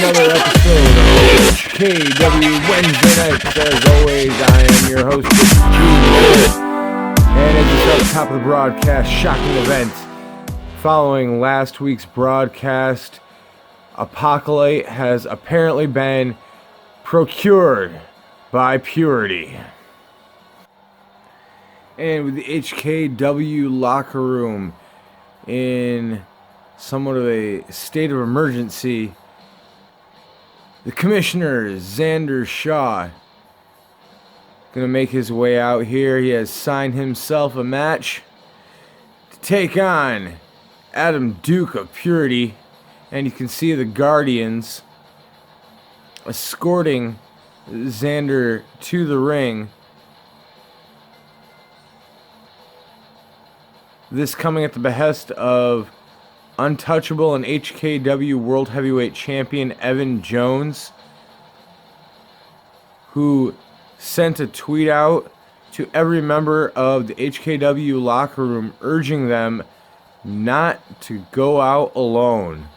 another episode of HKW Wednesday nights. As always, I am your host, Junior. And as you saw at the top of the broadcast, shocking event. Following last week's broadcast, Apocalypse has apparently been procured by Purity. And with the HKW locker room in somewhat of a state of emergency, the commissioner, Xander Shaw, gonna make his way out here. He has signed himself a match to take on Adam Duke of Purity, and you can see the Guardians escorting Xander to the ring. This coming at the behest of Untouchable and HKW World Heavyweight Champion Evan Jones, who sent a tweet out to every member of the HKW locker room urging them not to go out alone.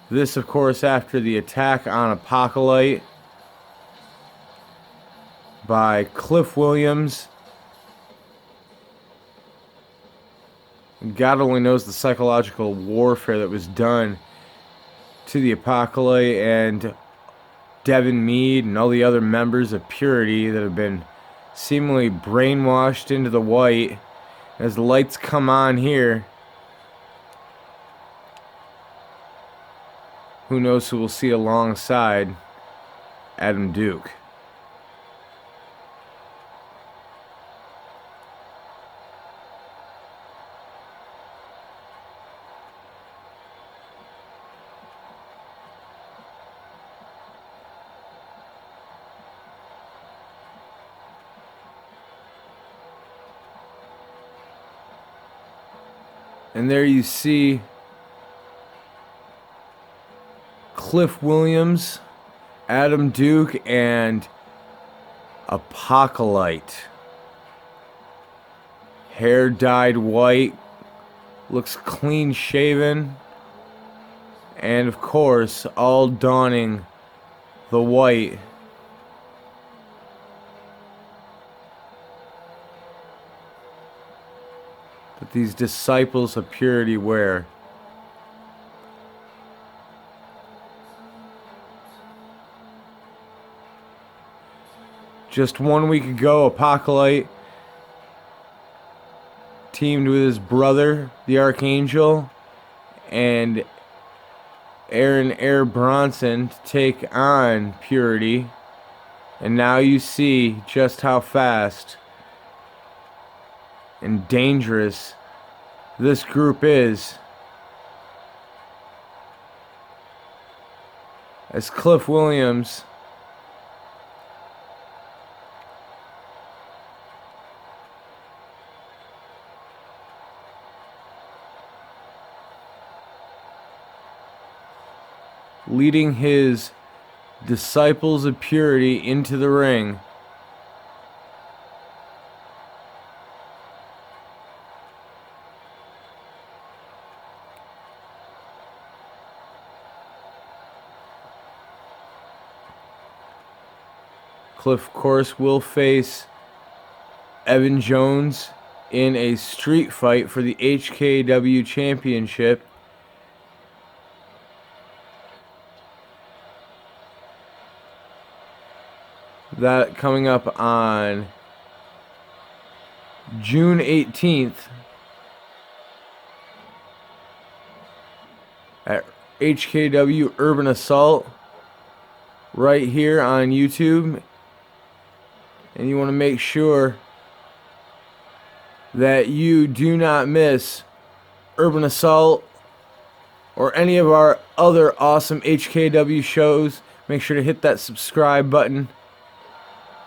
This, of course, after the attack on Apocalypse by Cliff Williams. God only knows the psychological warfare that was done to the Apocalypse and Devin Mead and all the other members of Purity that have been seemingly brainwashed into the white. As the lights come on here, who knows who we'll see alongside Adam Duke. And there you see Cliff Williams, Adam Duke, and Apocalypse. Hair dyed white, looks clean shaven, and of course, all donning the white. That these disciples of Purity wear. Just 1 week ago, Apocalypse teamed with his brother, the Archangel, and Aaron Air Bronson to take on Purity. And now you see just how fast and dangerous this group is, as Cliff Williams leading his disciples of Purity into the ring. Cliff, of course, will face Evan Jones in a street fight for the HKW Championship. That coming up on June 18th at HKW Urban Assault right here on YouTube. And you want to make sure that you do not miss Urban Assault or any of our other awesome HKW shows. Make sure to hit that subscribe button.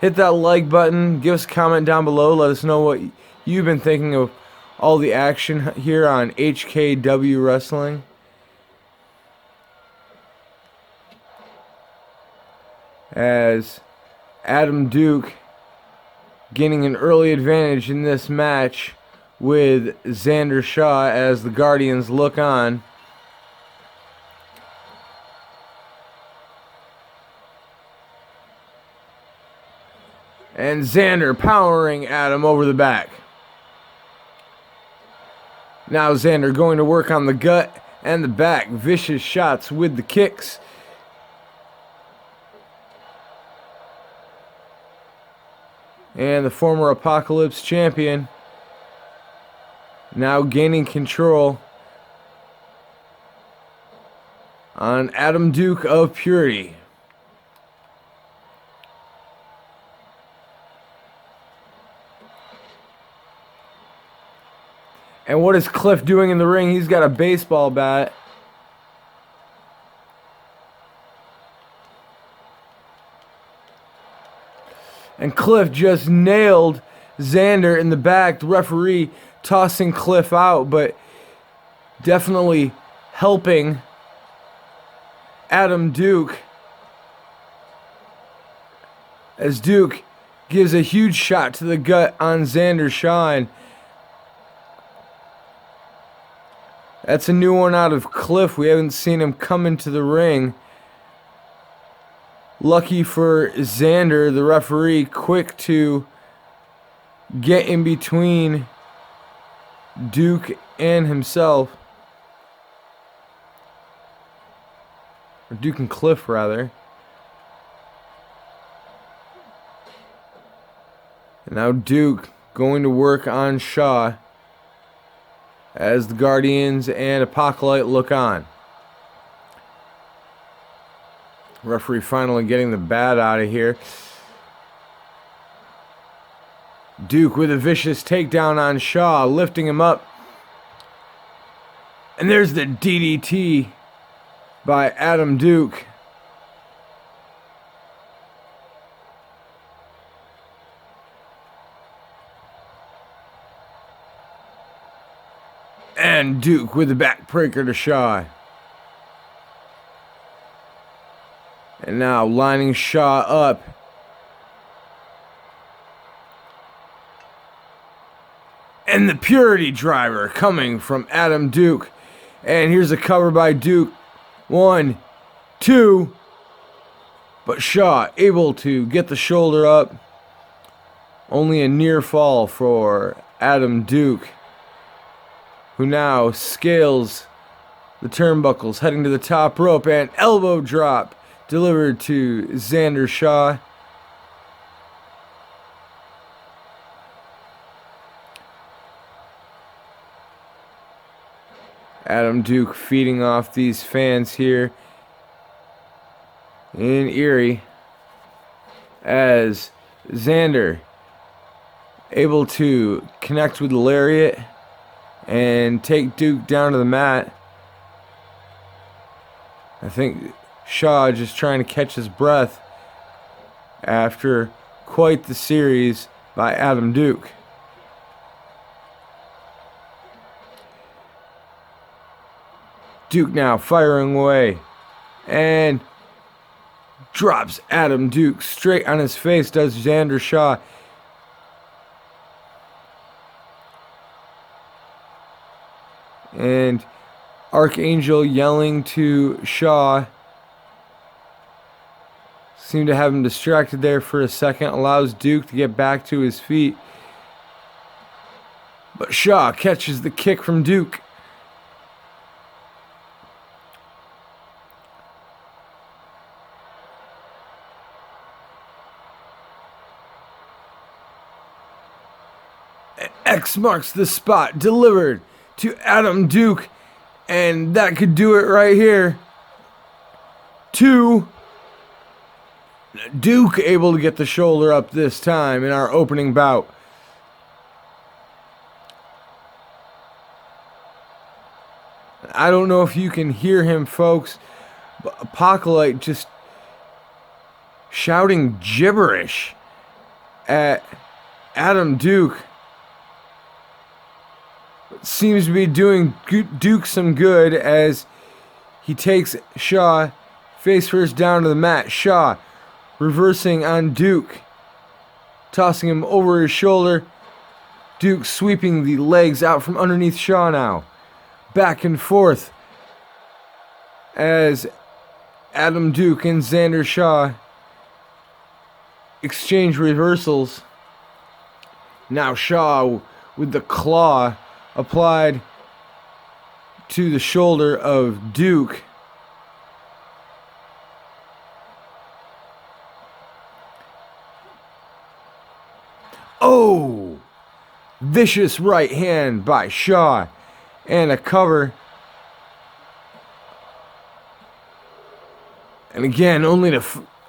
Hit that like button. Give us a comment down below. Let us know what you've been thinking of all the action here on HKW Wrestling. As Adam Duke gaining an early advantage in this match with Xander Shaw as the Guardians look on. And Xander powering Adam over the back. Now Xander going to work on the gut and the back. Vicious shots with the kicks. And the former Apocalypse champion now gaining control on Adam Duke of Purity. And what is Cliff doing in the ring? He's got a baseball bat. And Cliff just nailed Xander in the back. The referee tossing Cliff out, but definitely helping Adam Duke, as Duke gives a huge shot to the gut on Xander Shaw. And that's a new one out of Cliff. We haven't seen him come into the ring. Lucky for Xander, the referee quick to get in between Duke and himself. Or Duke and Cliff, rather. And now Duke going to work on Shaw as the Guardians and Apocalypse look on. Referee finally getting the bat out of here. Duke with a vicious takedown on Shaw, lifting him up. And there's the DDT by Adam Duke. And Duke with the backbreaker to Shaw. And now lining Shaw up. And the Purity driver coming from Adam Duke. And here's a cover by Duke. 1, 2. But Shaw able to get the shoulder up. Only a near fall for Adam Duke, who now scales the turnbuckles, heading to the top rope. And elbow drop delivered to Xander Shaw. Adam Duke feeding off these fans here in Erie, as Xander able to connect with the lariat and take Duke down to the mat. I think Shaw just trying to catch his breath after quite the series by Adam Duke. Duke now firing away and drops Adam Duke straight on his face, does Xander Shaw. And Archangel yelling to Shaw. Seemed to have him distracted there for a second. Allows Duke to get back to his feet. But Shaw catches the kick from Duke. X marks the spot, delivered to Adam Duke, and that could do it right here. 2. Duke able to get the shoulder up this time in our opening bout. I don't know if you can hear him, folks, but Apocalypse just shouting gibberish at Adam Duke. Seems to be doing Duke some good as he takes Shaw face first down to the mat. Shaw reversing on Duke, tossing him over his shoulder. Duke sweeping the legs out from underneath Shaw now. Back and forth as Adam Duke and Xander Shaw exchange reversals. Now Shaw with the claw applied to the shoulder of Duke. Oh! Vicious right hand by Shaw. And a cover. And again, only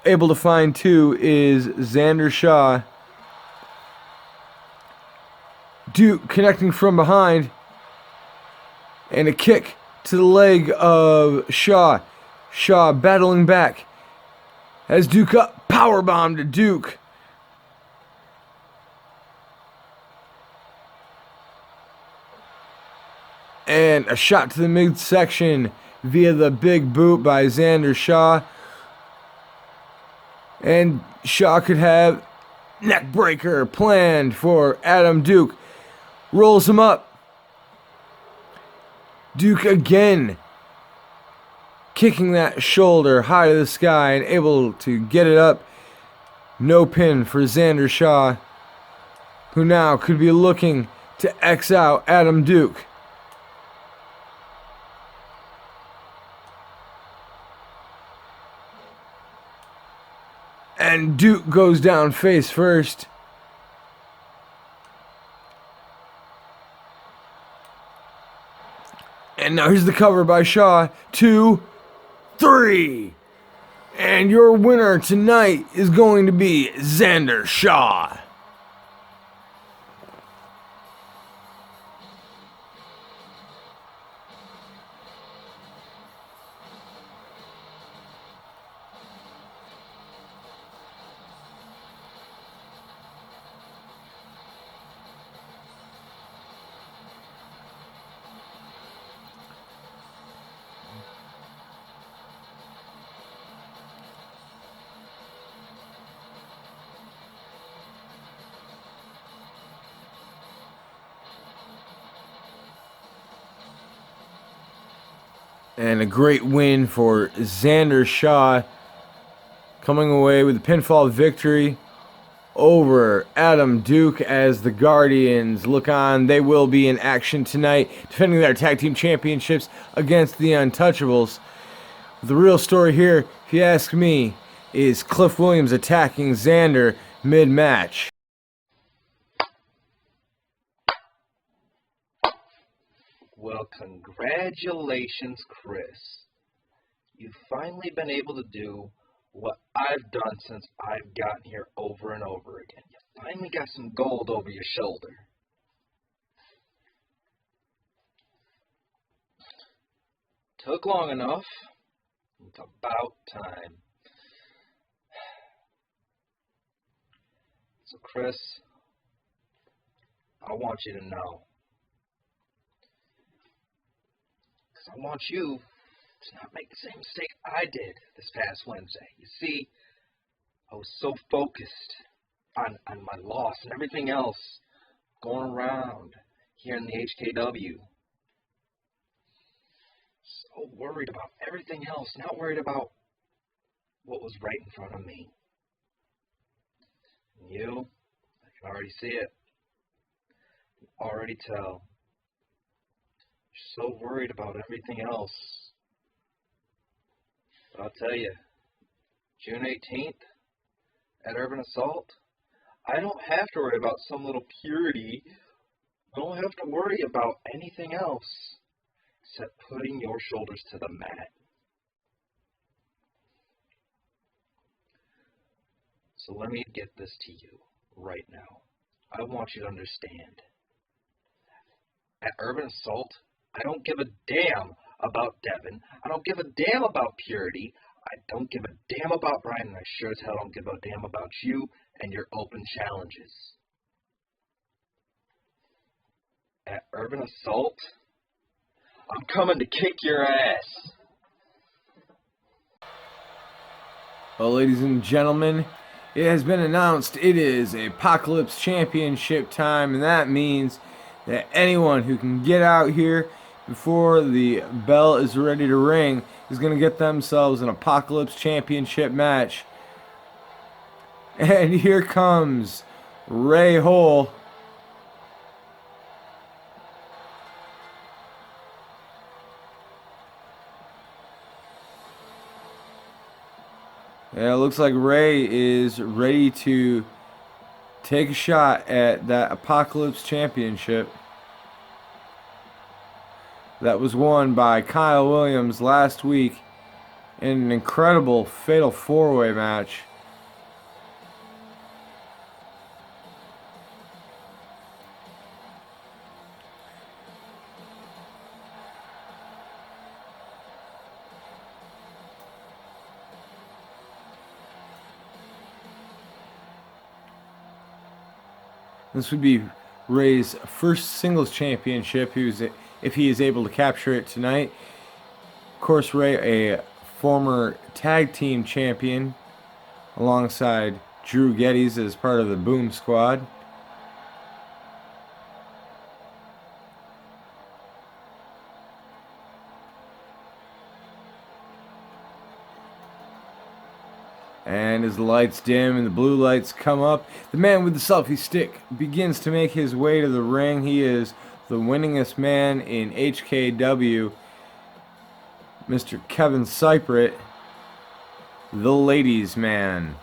able to find two is Xander Shaw. Duke connecting from behind. And a kick to the leg of Shaw. Shaw battling back. Has Duke up. Powerbomb to Duke. And a shot to the midsection via the big boot by Xander Shaw. And Shaw could have neck breaker planned for Adam Duke. Rolls him up. Duke again kicking that shoulder high to the sky and able to get it up. No pin for Xander Shaw, who now could be looking to X out Adam Duke. And Duke goes down face first. And now here's the cover by Shaw. 2, 3. And your winner tonight is going to be Xander Shaw. And a great win for Xander Shaw, coming away with a pinfall victory over Adam Duke as the Guardians look on. They will be in action tonight, defending their tag team championships against the Untouchables. The real story here, if you ask me, is Cliff Williams attacking Xander mid-match. Well, congratulations, Chris. You've finally been able to do what I've done since I've gotten here over and over again. You finally got some gold over your shoulder. Took long enough. It's about time. So, Chris, I want you to know. I want you to not make the same mistake I did this past Wednesday. You see, I was so focused on my loss and everything else going around here in the HKW. So worried about everything else, not worried about what was right in front of me. And you, I can already see it. I can already tell. So worried about everything else. But I'll tell you, June 18th at Urban Assault, I don't have to worry about some little purity. I don't have to worry about anything else except putting your shoulders to the mat. So let me get this to you right now. I want you to understand. At Urban Assault, I don't give a damn about Devin. I don't give a damn about Purity. I don't give a damn about Brian, and I sure as hell don't give a damn about you and your open challenges. At Urban Assault, I'm coming to kick your ass. Well, ladies and gentlemen, it has been announced it is Apocalypse Championship time, and that means that anyone who can get out here before the bell is ready to ring is going to get themselves an Apocalypse Championship match. And here comes Ray Hole. Yeah, it looks like Ray is ready to take a shot at that Apocalypse Championship that was won by Kyle Williams last week in an incredible fatal four-way match. This would be Ray's first singles championship if he is able to capture it tonight. Of course, Ray, a former tag team champion alongside Drew Geddes as part of the Boom Squad. And as the lights dim and the blue lights come up, the man with the selfie stick begins to make his way to the ring. He is the winningest man in HKW, Mr. Kevin Cyprit, the ladies' man.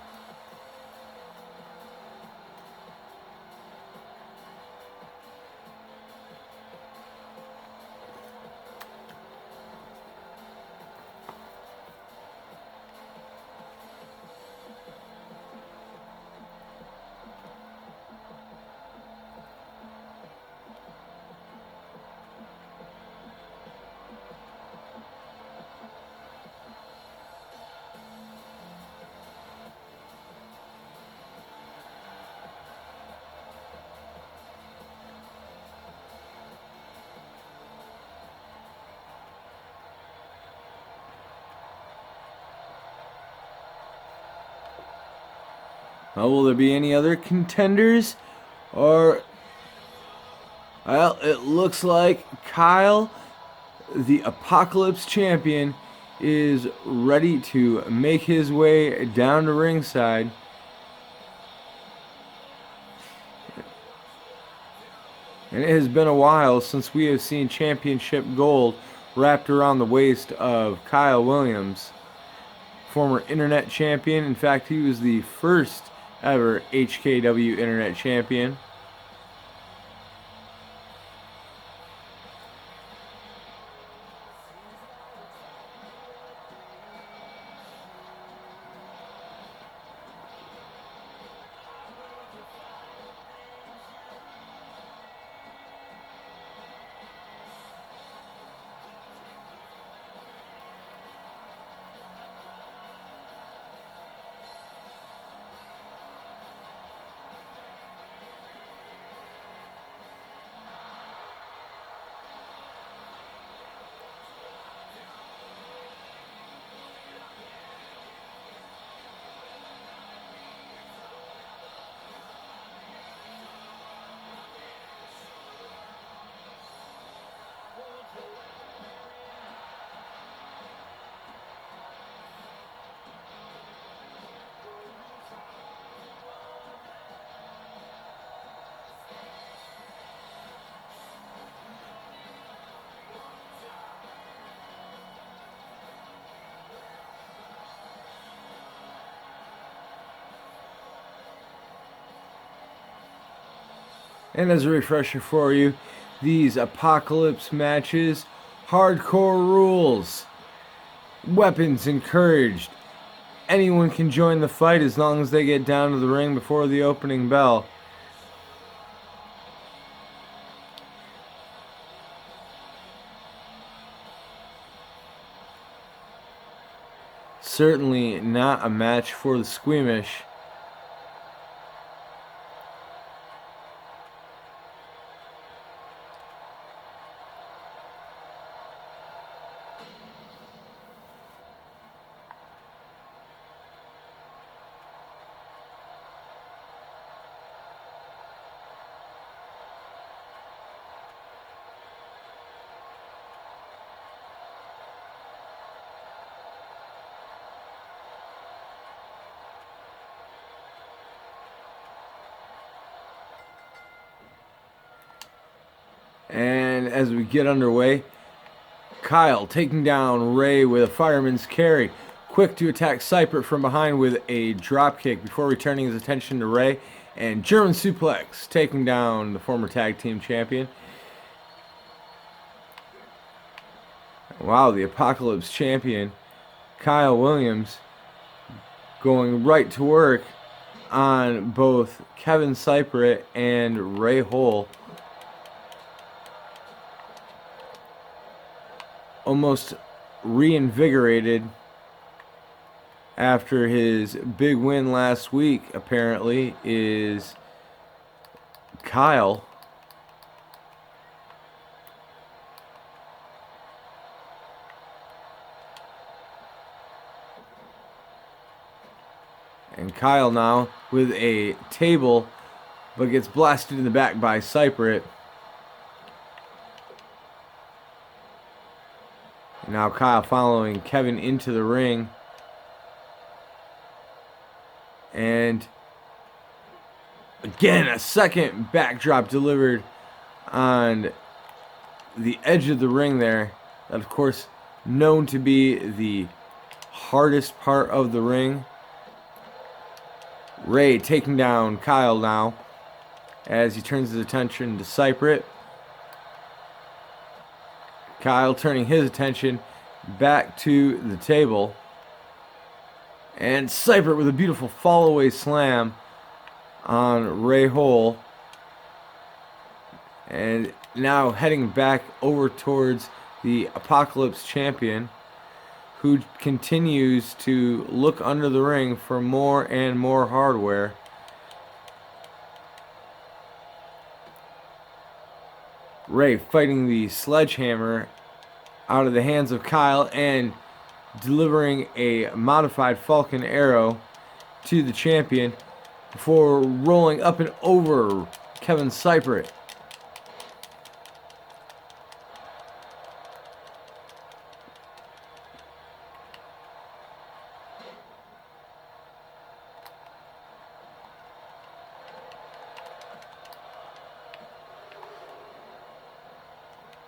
Will there be any other contenders? Or, well, it looks like Kyle, the Apocalypse champion, is ready to make his way down to ringside. And it has been a while since we have seen championship gold wrapped around the waist of Kyle Williams, former internet champion. In fact, he was the first ever HKW internet champion. And as a refresher for you, these Apocalypse matches, hardcore rules, weapons encouraged. Anyone can join the fight as long as they get down to the ring before the opening bell. Certainly not a match for the squeamish. And as we get underway, Kyle taking down Ray with a fireman's carry. Quick to attack Seipert from behind with a dropkick before returning his attention to Ray. And German suplex, taking down the former tag team champion. Wow, the Apocalypse champion, Kyle Williams, going right to work on both Kevin Seipert and Ray Hole. Almost reinvigorated after his big win last week, apparently, is Kyle. And Kyle now with a table, but gets blasted in the back by Seipert. Now Kyle following Kevin into the ring. And again, a second backdrop delivered on the edge of the ring there. That, of course, known to be the hardest part of the ring. Ray taking down Kyle now as he turns his attention to Seipert. Kyle turning his attention back to the table. And Seipert with a beautiful fall-away slam on Ray Hole. And now heading back over towards the Apocalypse champion, who continues to look under the ring for more and more hardware. Ray fighting the sledgehammer out of the hands of Kyle and delivering a modified Falcon Arrow to the champion before rolling up and over Kevin Seipert.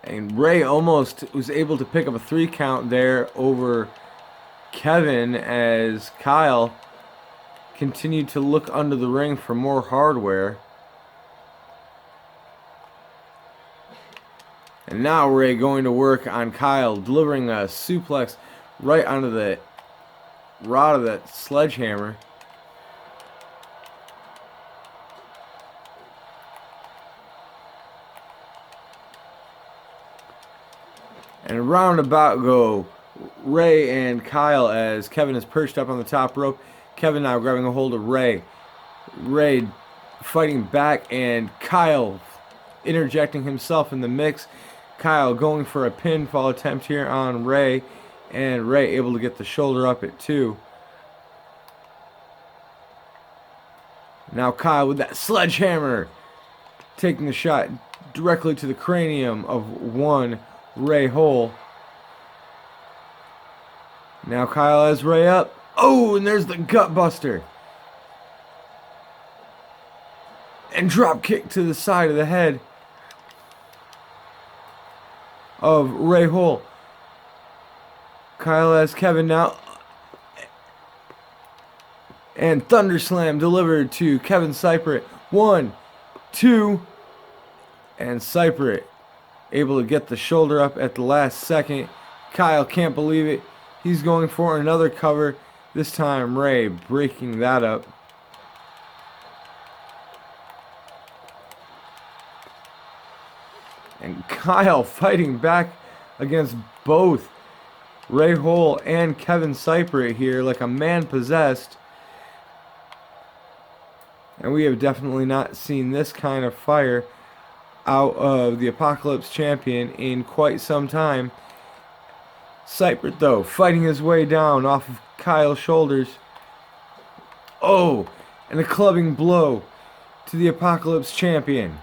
And Ray almost was able to pick up a 3 count there over Kevin as Kyle continued to look under the ring for more hardware. And now Ray going to work on Kyle, delivering a suplex right onto the rod of that sledgehammer. And roundabout go Ray and Kyle as Kevin is perched up on the top rope. Kevin now grabbing a hold of Ray. Ray fighting back and Kyle interjecting himself in the mix. Kyle going for a pinfall attempt here on Ray. And Ray able to get the shoulder up at 2. Now Kyle with that sledgehammer, taking the shot directly to the cranium of one Ray Hole. Now Kyle has Ray up. Oh, and there's the gut buster. And drop kick to the side of the head of Ray Hole. Kyle has Kevin now. And Thunder Slam delivered to Kevin Seipert. 1, 2. And Seipert able to get the shoulder up at the last second. Kyle can't believe it. He's going for another cover. This time Ray breaking that up. And Kyle fighting back against both Ray Hole and Kevin Seipert here like a man possessed. And we have definitely not seen this kind of fire out of the Apocalypse champion in quite some time. Seipert, though, fighting his way down off of Kyle's shoulders. Oh, and a clubbing blow to the Apocalypse champion.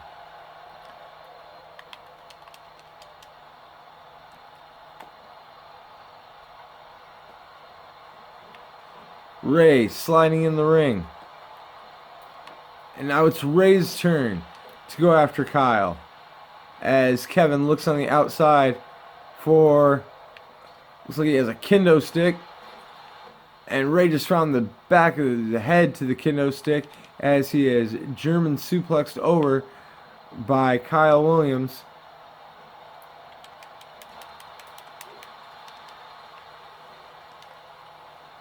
Ray sliding in the ring. And now it's Ray's turn to go after Kyle. as Kevin looks on the outside for, looks like he has a kendo stick. And Ray just found the back of the head to the kendo stick as he is German suplexed over by Kyle Williams.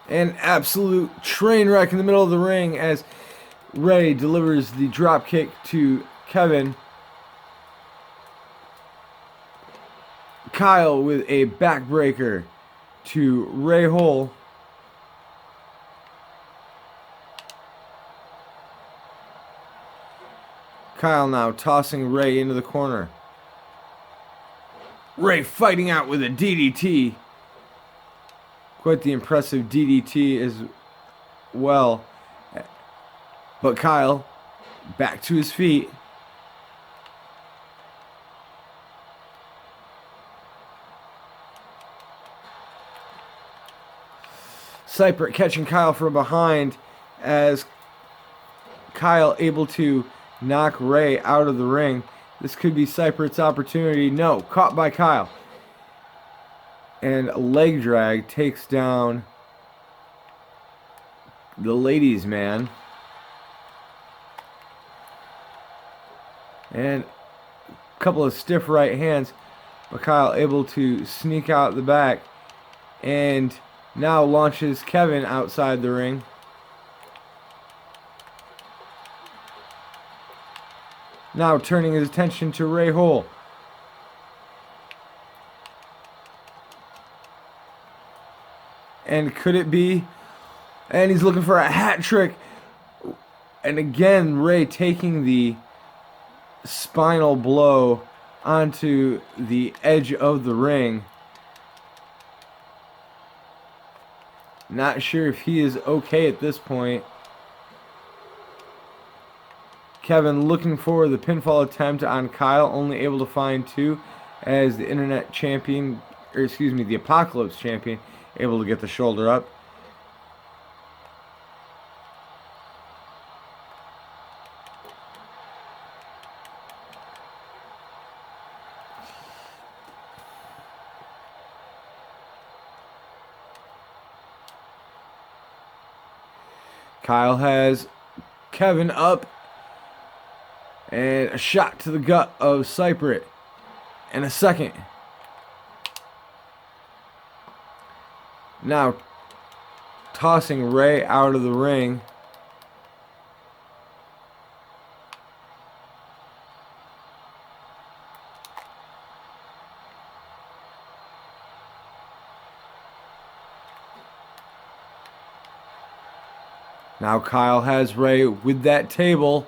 An absolute train wreck in the middle of the ring as Ray delivers the drop kick to Kevin. Kyle with a backbreaker to Ray Hole. Kyle now tossing Ray into the corner. Ray fighting out with a DDT. Quite the impressive DDT as well. But Kyle back to his feet. Seipert catching Kyle from behind as Kyle able to knock Ray out of the ring. This could be Seipert's opportunity. No, caught by Kyle. And a leg drag takes down the ladies' man. And a couple of stiff right hands. But Kyle able to sneak out the back. And now launches Kevin outside the ring. Now turning his attention to Ray Hole. And could it be? And he's looking for a hat trick. And again, Ray taking the spinal blow onto the edge of the ring. Not sure if he is okay at this point. Kevin looking for the pinfall attempt on Kyle, only able to find two as the internet champion, or excuse me, the Apocalypse champion, able to get the shoulder up. Kyle has Kevin up. And a shot to the gut of Seipert. And a second. Now tossing Ray out of the ring. Now Kyle has Ray with that table.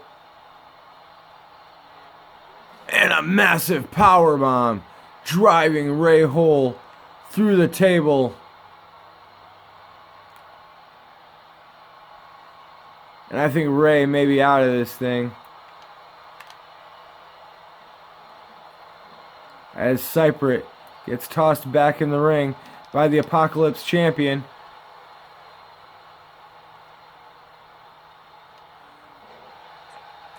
And a massive powerbomb driving Ray Hole through the table. And I think Ray may be out of this thing. As Seipert gets tossed back in the ring by the Apocalypse champion.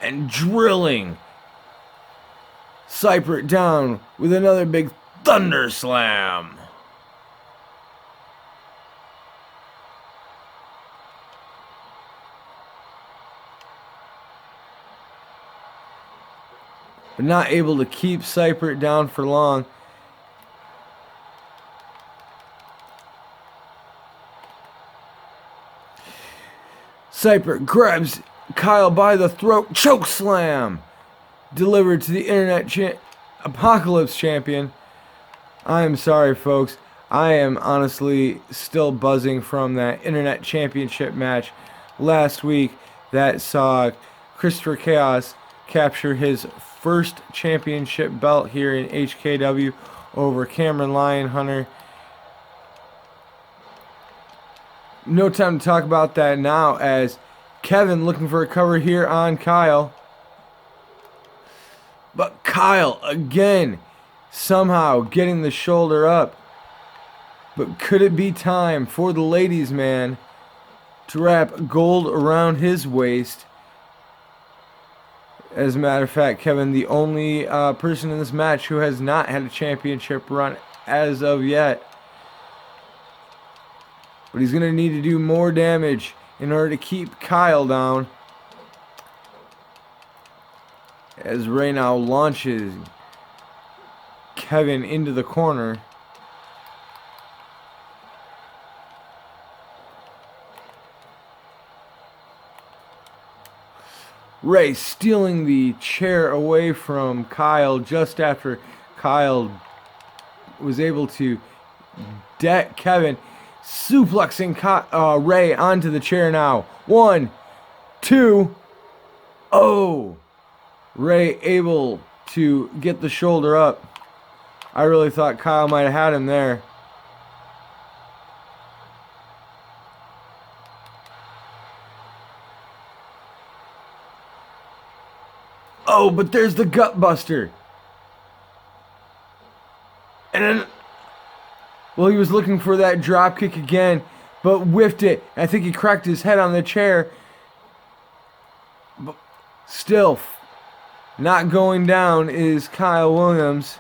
And drilling Seipert down with another big thunder slam. But not able to keep Seipert down for long. Seipert grabs Kyle by the throat, choke slam. Delivered to the internet Apocalypse champion. I am sorry, folks. I am honestly still buzzing from that internet championship match last week that saw Christopher Chaos capture his first championship belt here in HKW over Cameron Lionhunter. No time to talk about that now, as Kevin looking for a cover here on Kyle. But Kyle, again, somehow getting the shoulder up. But could it be time for the ladies' man to wrap gold around his waist As a matter of fact, Kevin, the only person in this match who has not had a championship run as of yet. But he's going to need to do more damage in order to keep Kyle down. As Ray now launches Kevin into the corner. Ray stealing the chair away from Kyle just after Kyle was able to deck Kevin. Suplexing Ray onto the chair now. 1, 2. Oh! Ray able to get the shoulder up. I really thought Kyle might have had him there. Oh, but there's the gut buster. And then, well, he was looking for that drop kick again, but whiffed it. I think he cracked his head on the chair. But still, not going down is Kyle Williams.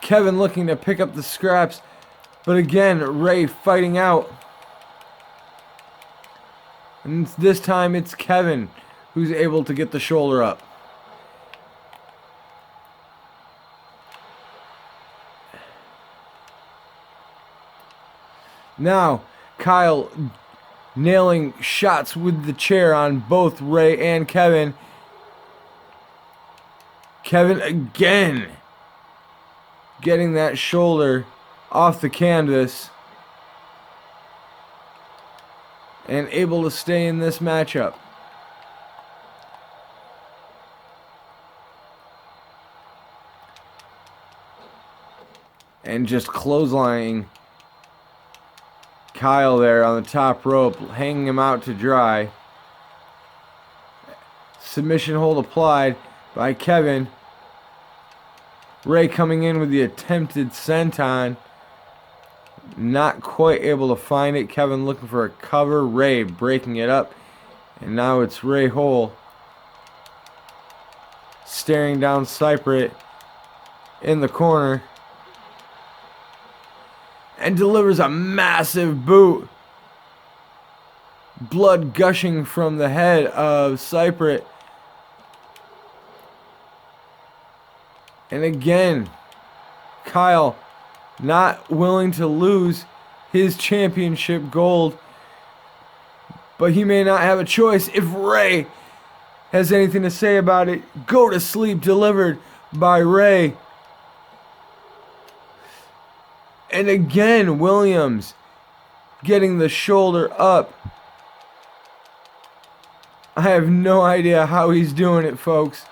Kevin looking to pick up the scraps, but again, Ray fighting out. And this time it's Kevin who's able to get the shoulder up. Now, Kyle nailing shots with the chair on both Ray and Kevin. Kevin again getting that shoulder off the canvas and able to stay in this matchup. And just clotheslining Kyle there on the top rope, hanging him out to dry. Submission hold applied by Kevin. Ray coming in with the attempted senton. Not quite able to find it. Kevin looking for a cover. Ray breaking it up. And now it's Ray Hole staring down Cyprit in the corner. And delivers a massive boot. Blood gushing from the head of Cyprit. And again, Kyle not willing to lose his championship gold. But he may not have a choice. If Ray has anything to say about it, go to sleep delivered by Ray. And again, Williams getting the shoulder up. I have no idea how he's doing it, folks.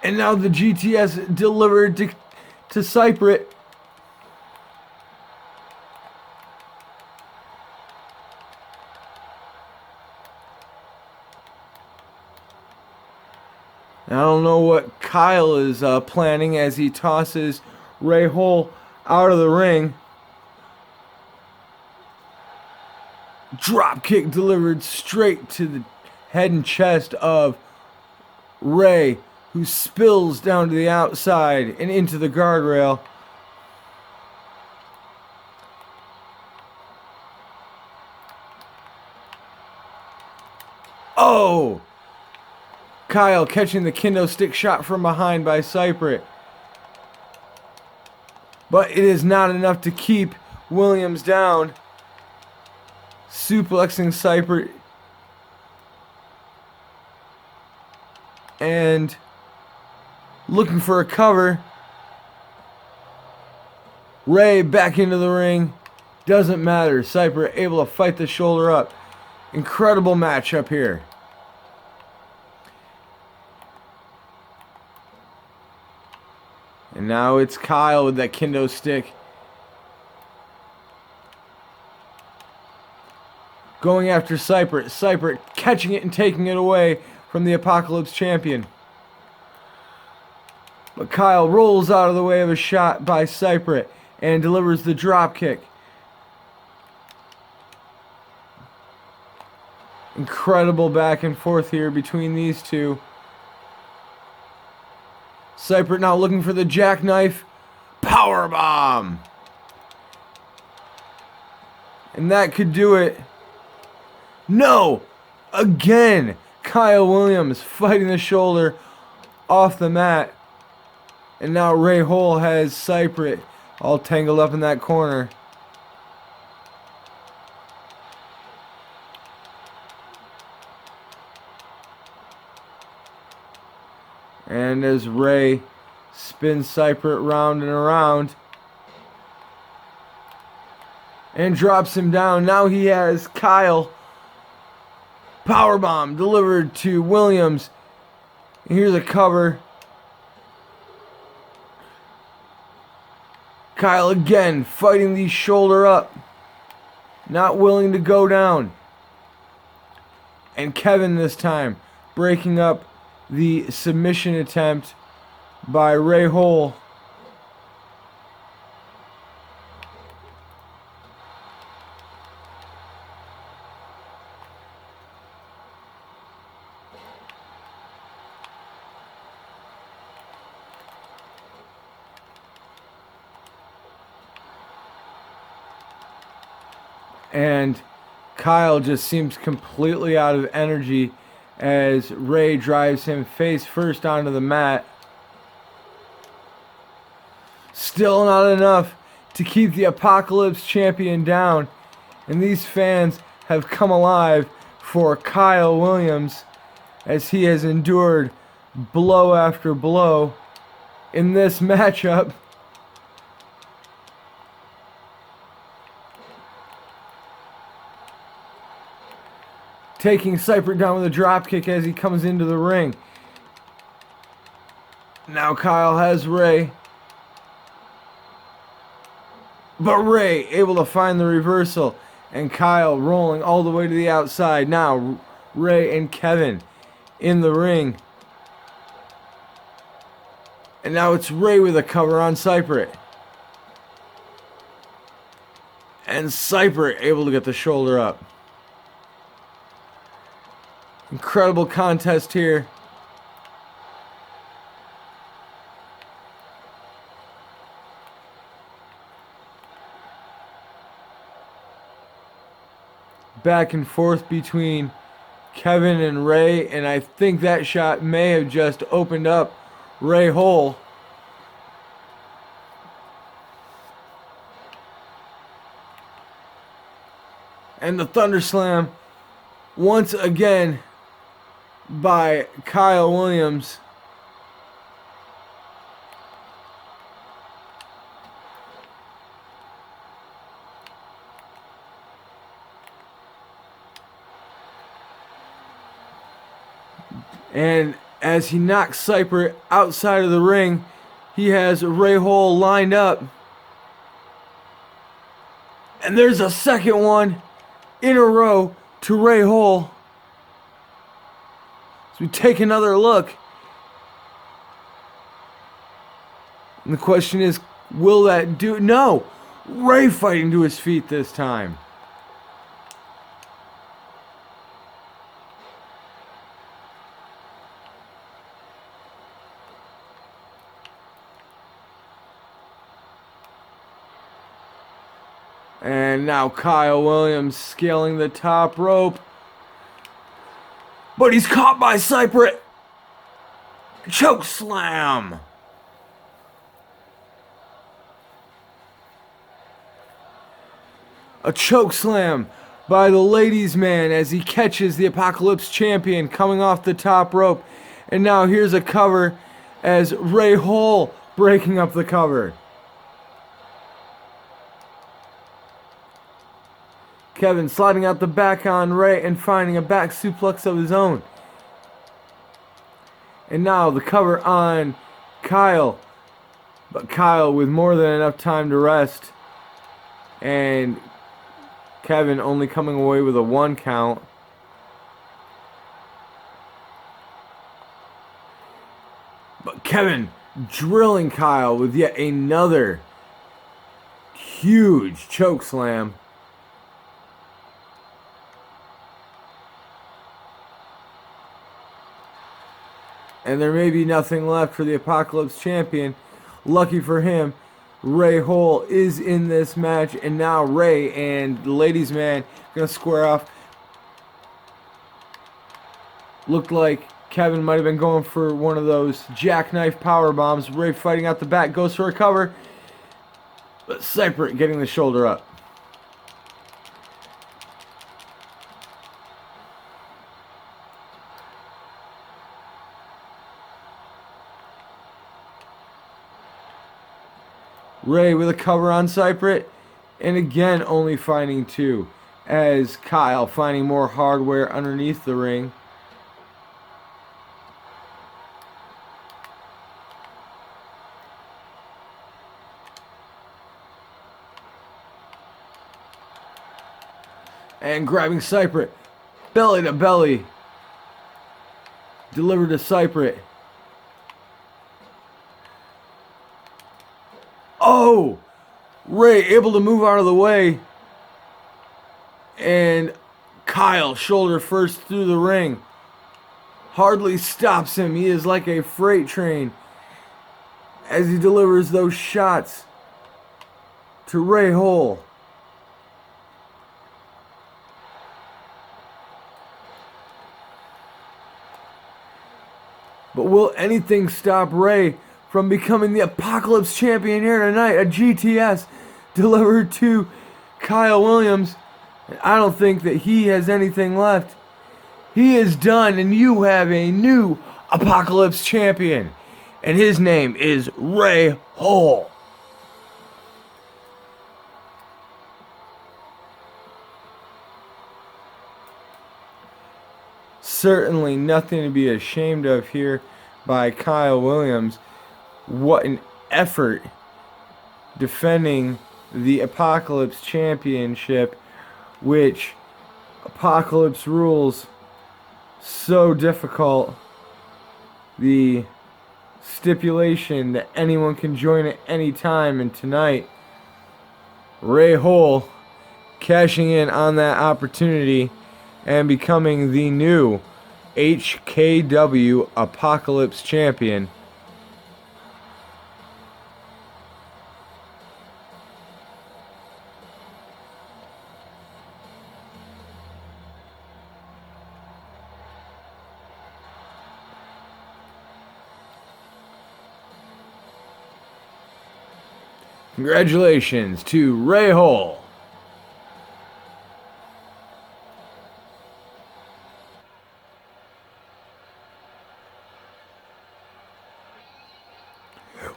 And now the GTS delivered to Cyprit. I don't know what Kyle is planning as he tosses Ray Hole out of the ring. Drop kick delivered straight to the head and chest of Ray, who spills down to the outside and into the guardrail. Oh! Kyle catching the kendo stick shot from behind by Cyprit. But it is not enough to keep Williams down. Suplexing Cyprit. And looking for a cover. Ray back into the ring. Doesn't matter. Cyprit able to fight the shoulder up. Incredible matchup here. And now it's Kyle with that kendo stick. Going after Cyprit. Cyprit catching it and taking it away from the Apocalypse champion. But Kyle rolls out of the way of a shot by Cyprit. and delivers the drop kick. Incredible back and forth here between these two. Seipert now looking for the jackknife. Powerbomb. And that could do it. No! Again! Kyle Williams fighting the shoulder off the mat. And now Ray Hole has Seipert all tangled up in that corner. And as Ray spins Seipert round and around and drops him down, now he has Kyle. Powerbomb delivered to Williams. Here's a cover. Kyle again fighting the shoulder up, not willing to go down. And Kevin this time breaking up the submission attempt by Ray Hole. And Kyle just seems completely out of energy as Ray drives him face first onto the mat. Still not enough to keep the Apocalypse champion down. And these fans have come alive for Kyle Williams as he has endured blow after blow in this matchup. Taking Seipert down with a dropkick as he comes into the ring. Now Kyle has Ray. But Ray able to find the reversal. And Kyle rolling all the way to the outside. Now Ray and Kevin in the ring. And now it's Ray with a cover on Seipert. And Seipert able to get the shoulder up. Incredible contest here. Back and forth between Kevin and Ray, and I think that shot may have just opened up Ray Hole. And the Thunder Slam once again by Kyle Williams. And as he knocks Seipert outside of the ring, he has Ray Hole lined up. And there's a second one in a row to Ray Hole. So we take another look. And the question is, will that do it? No! Ray fighting to his feet this time. And now Kyle Williams scaling the top rope. But he's caught by Seipert. Choke slam. A choke slam by the ladies' man as he catches the Apocalypse champion coming off the top rope. And now here's a cover as Ray Hole breaking up the cover. Kevin sliding out the back on Ray and finding a back suplex of his own. And now the cover on Kyle. But Kyle with more than enough time to rest. And Kevin only coming away with a 1 count. But Kevin drilling Kyle with yet another huge choke slam. And there may be nothing left for the Apocalypse Champion. Lucky for him, Ray Hole is in this match, and now Ray and the ladies' man gonna square off. Looked like Kevin might have been going for one of those jackknife power bombs. Ray fighting out the back, goes for a cover, but Cypher getting the shoulder up. Ray with a cover on Cypher, and again only finding two, as Kyle finding more hardware underneath the ring. And grabbing Cypher, belly to belly, delivered to Cypher. Oh! Ray able to move out of the way. And Kyle, shoulder first through the ring. Hardly stops him. He is like a freight train as he delivers those shots to Ray Hole. But will anything stop Ray from becoming the Apocalypse Champion here tonight? A GTS delivered to Kyle Williams. I don't think that he has anything left. He is done, and you have a new Apocalypse Champion. And his name is Ray Hole. Certainly nothing to be ashamed of here by Kyle Williams. What an effort defending the Apocalypse Championship, which Apocalypse rules so difficult. The stipulation that anyone can join at any time, and tonight Ray Hole cashing in on that opportunity and becoming the new HKW Apocalypse Champion. Congratulations to Ray Hole.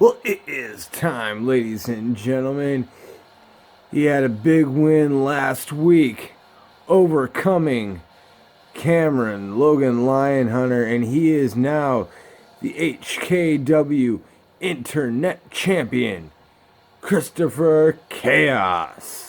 Well, it is time, ladies and gentlemen. He had a big win last week, overcoming Cameron Logan Lionhunter, and he is now the HKW Internet Champion, Christopher Chaos.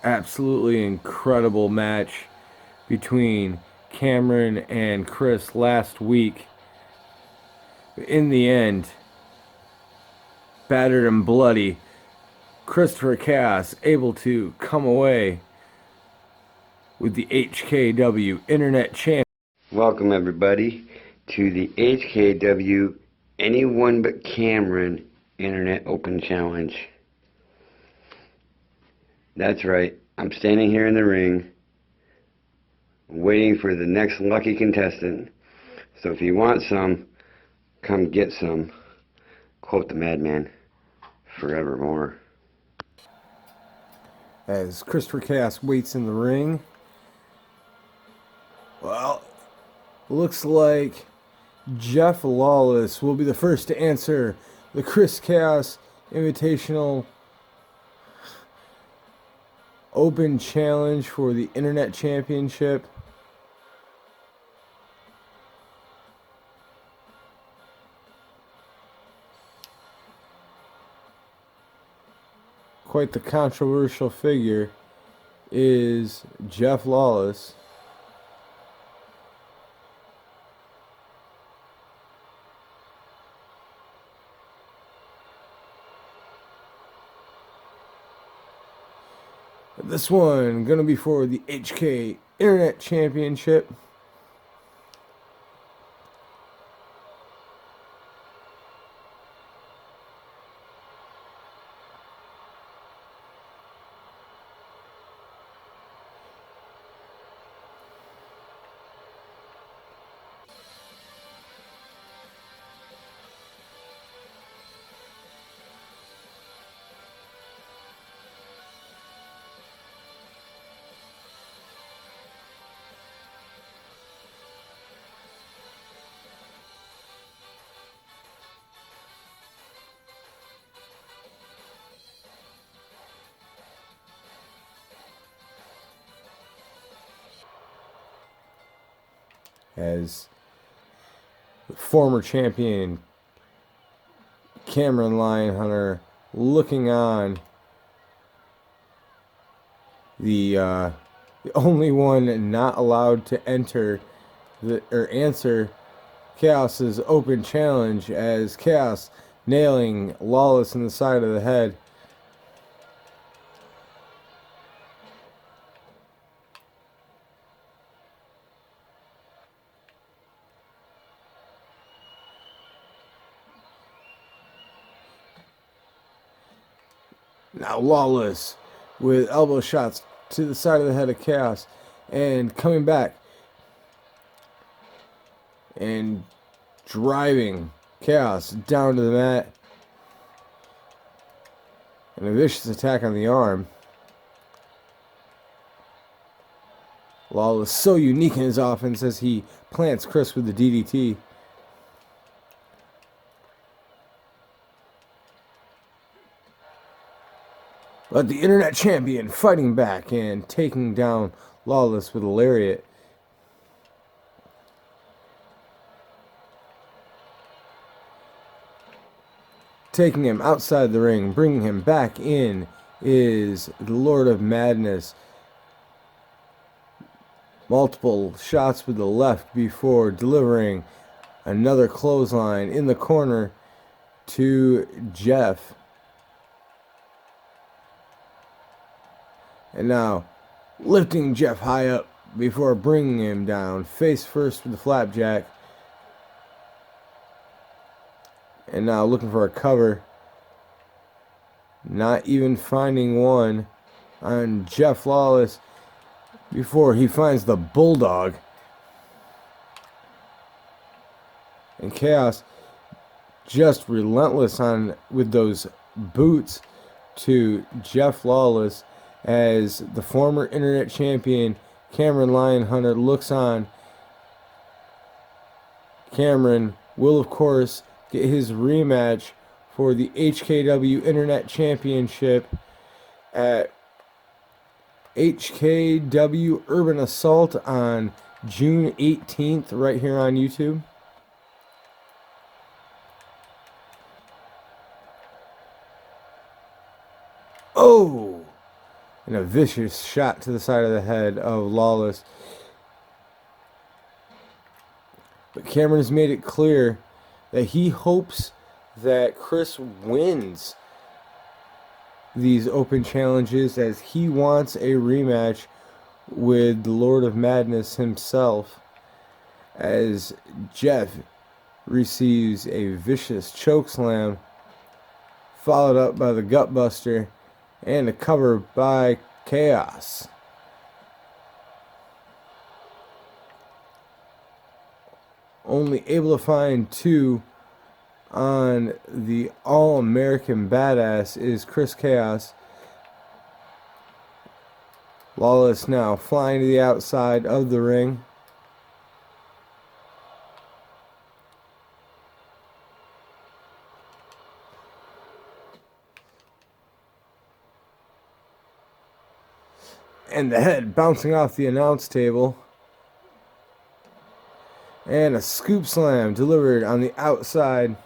Absolutely incredible match between Cameron and Chris last week. In the end, battered and bloody, Christopher Chaos able to come away with the HKW Internet Champion. Welcome everybody to the HKW Anyone But Cameron Internet Open Challenge. That's right, I'm standing here in the ring waiting for the next lucky contestant. So if you want some, come get some. Quote the madman, forevermore. As Christopher Chaos waits in the ring, well, looks like Jeff Lawless will be the first to answer the Chris Chaos Invitational Open Challenge for the Internet Championship. quite the controversial figure is Jeff Lawless. This one gonna be for the HK Internet Championship. As the former champion Cameron Lionhunter looking on, the only one not allowed to enter or answer Chaos's open challenge, as Chaos nailing Lawless in the side of the head. Now Lawless with elbow shots to the side of the head of Chaos, and coming back and driving Chaos down to the mat. And a vicious attack on the arm. Lawless so unique in his offense as he plants Chris with the DDT. But the Internet Champion fighting back and taking down Lawless with a lariat. Taking him outside the ring, bringing him back in, is the Lord of Madness. Multiple shots with the left before delivering another clothesline in the corner to Jeff. And now lifting Jeff high up before bringing him down face first with the flapjack. And now looking for a cover. Not even finding one on Jeff Lawless before he finds the Bulldog. And Chaos just relentless on with those boots to Jeff Lawless, as the former Internet Champion Cameron Lionhunter looks on. Cameron will, of course, get his rematch for the HKW Internet Championship at HKW Urban Assault on June 18th, right here on YouTube. Oh! And a vicious shot to the side of the head of Lawless. But Cameron has made it clear that he hopes that Chris wins these open challenges, as he wants a rematch with the Lord of Madness himself, as Jeff receives a vicious chokeslam followed up by the Gutbuster and a cover by Chaos. Only able to find two on the All-American Badass is Chris Chaos. Lawless now flying to the outside of the ring. And the head bouncing off the announce table. And a scoop slam delivered on the outside.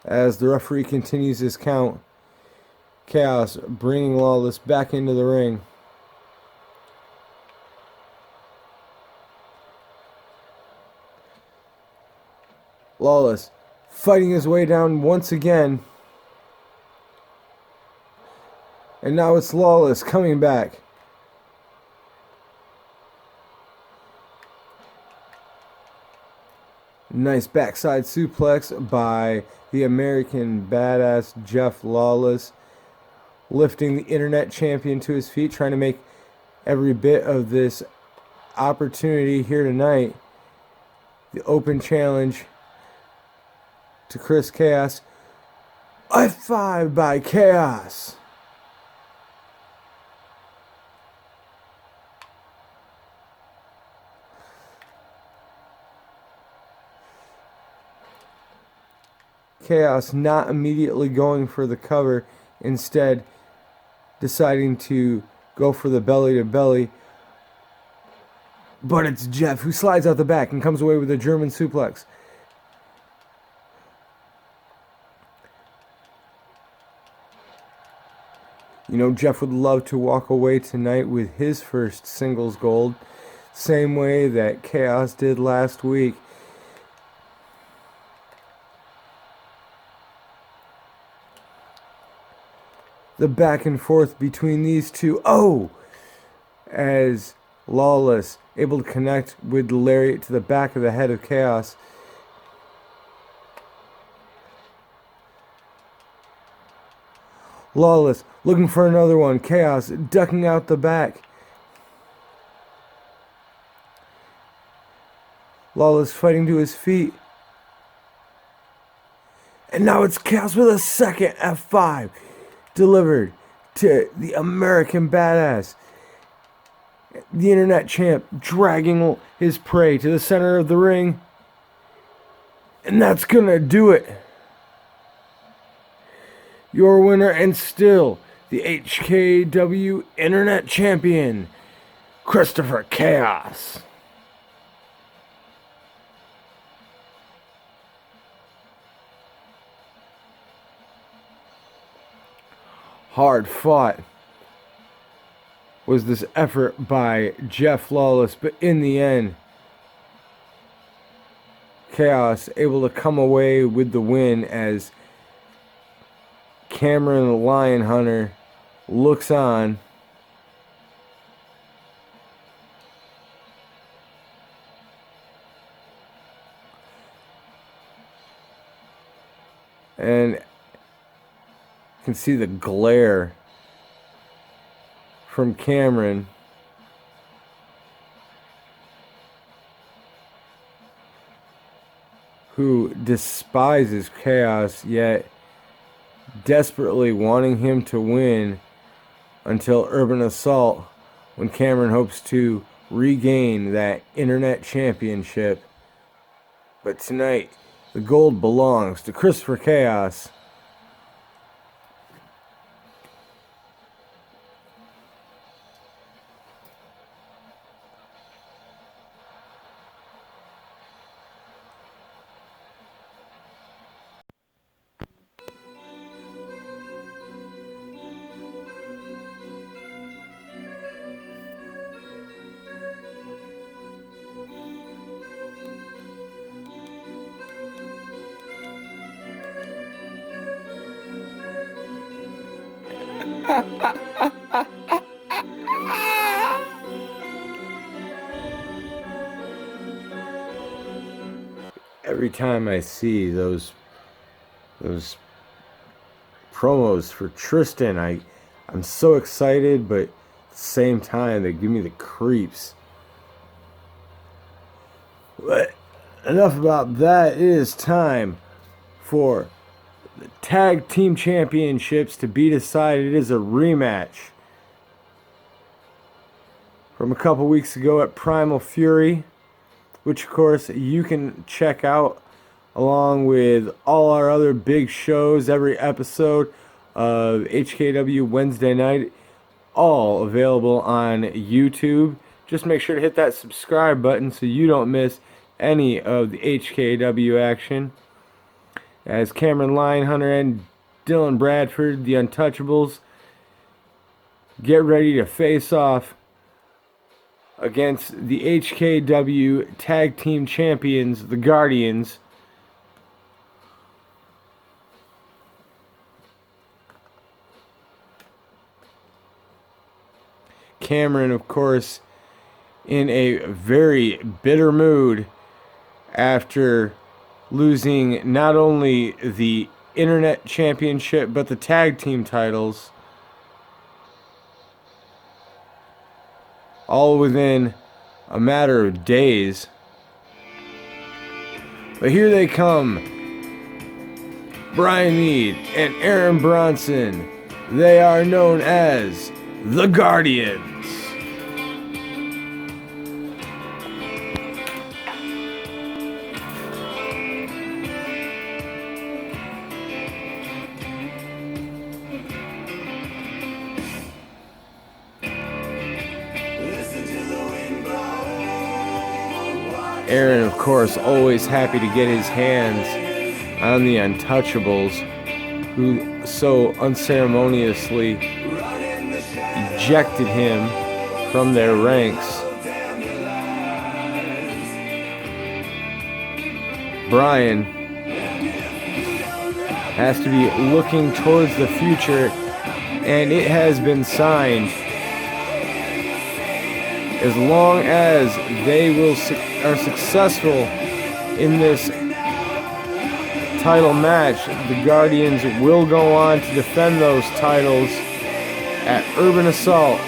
As the referee continues his count, Chaos bringing Lawless back into the ring. Lawless fighting his way down once again. And now it's Lawless coming back. Nice backside suplex by the American Badass Jeff Lawless, lifting the internet champion to his feet, trying to make every bit of this opportunity here tonight. The open challenge to Chris Chaos. F5 by Chaos. Chaos not immediately going for the cover, instead deciding to go for the belly to belly. But it's Jeff who slides out the back and comes away with a German suplex. You know, Jeff would love to walk away tonight with his first singles gold, same way that Chaos did last week. The back and forth between these two. Oh! As Lawless able to connect with the lariat to the back of the head of Chaos. Lawless looking for another one. Chaos ducking out the back. Lawless fighting to his feet. And now it's Chaos with a second F5. Delivered to the American Badass. The internet champ dragging his prey to the center of the ring. And that's gonna do it. Your winner and still the HKW internet champion, Christopher Chaos. Hard fought was this effort by Jeff Lawless, but in the end, Chaos able to come away with the win as Cameron the Lion Hunter looks on. And you can see the glare from Cameron. Who despises Chaos, yet desperately wanting him to win until Urban Assault, when Cameron hopes to regain that internet championship. But tonight, the gold belongs to Christopher Chaos. Every time I see those promos for Tristan, I'm so excited, but at the same time they give me the creeps. But enough about that. It is time for the Tag Team Championships to be decided. It is a rematch from a couple weeks ago at Primal Fury, which of course you can check out along with all our other big shows, every episode of HKW Wednesday night, all available on YouTube. Just make sure to hit that subscribe button so you don't miss any of the HKW action. as Cameron Lionhunter and Dylan Bradford, the Untouchables, get ready to face off against the HKW Tag Team Champions, the Guardians. Cameron, of course, in a very bitter mood after losing not only the Internet Championship but the Tag Team titles, all within a matter of days. But here they come, Brian Mead and Aaron Bronson. They are known as the Guardians. Aaron, of course, always happy to get his hands on the Untouchables, who so unceremoniously ejected him from their ranks. Brian has to be looking towards the future, and it has been signed. As long as they are successful in this title match, the Guardians will go on to defend those titles at Urban Assault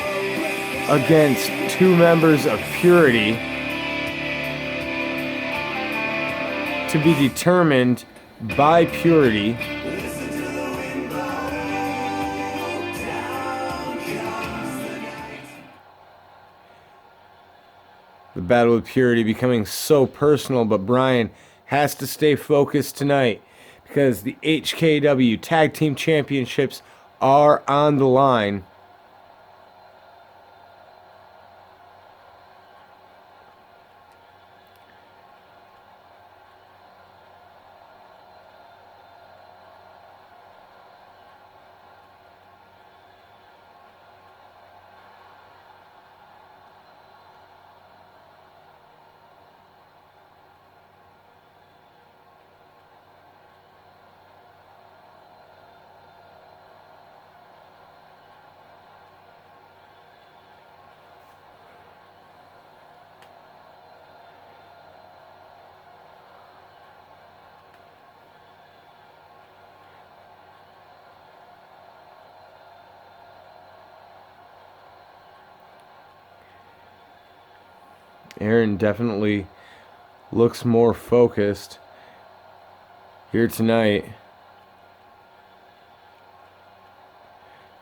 against two members of Purity, to be determined by Purity. The battle with Purity becoming so personal, but Brian has to stay focused tonight because the HKW Tag Team Championships are on the line. Aaron definitely looks more focused here tonight,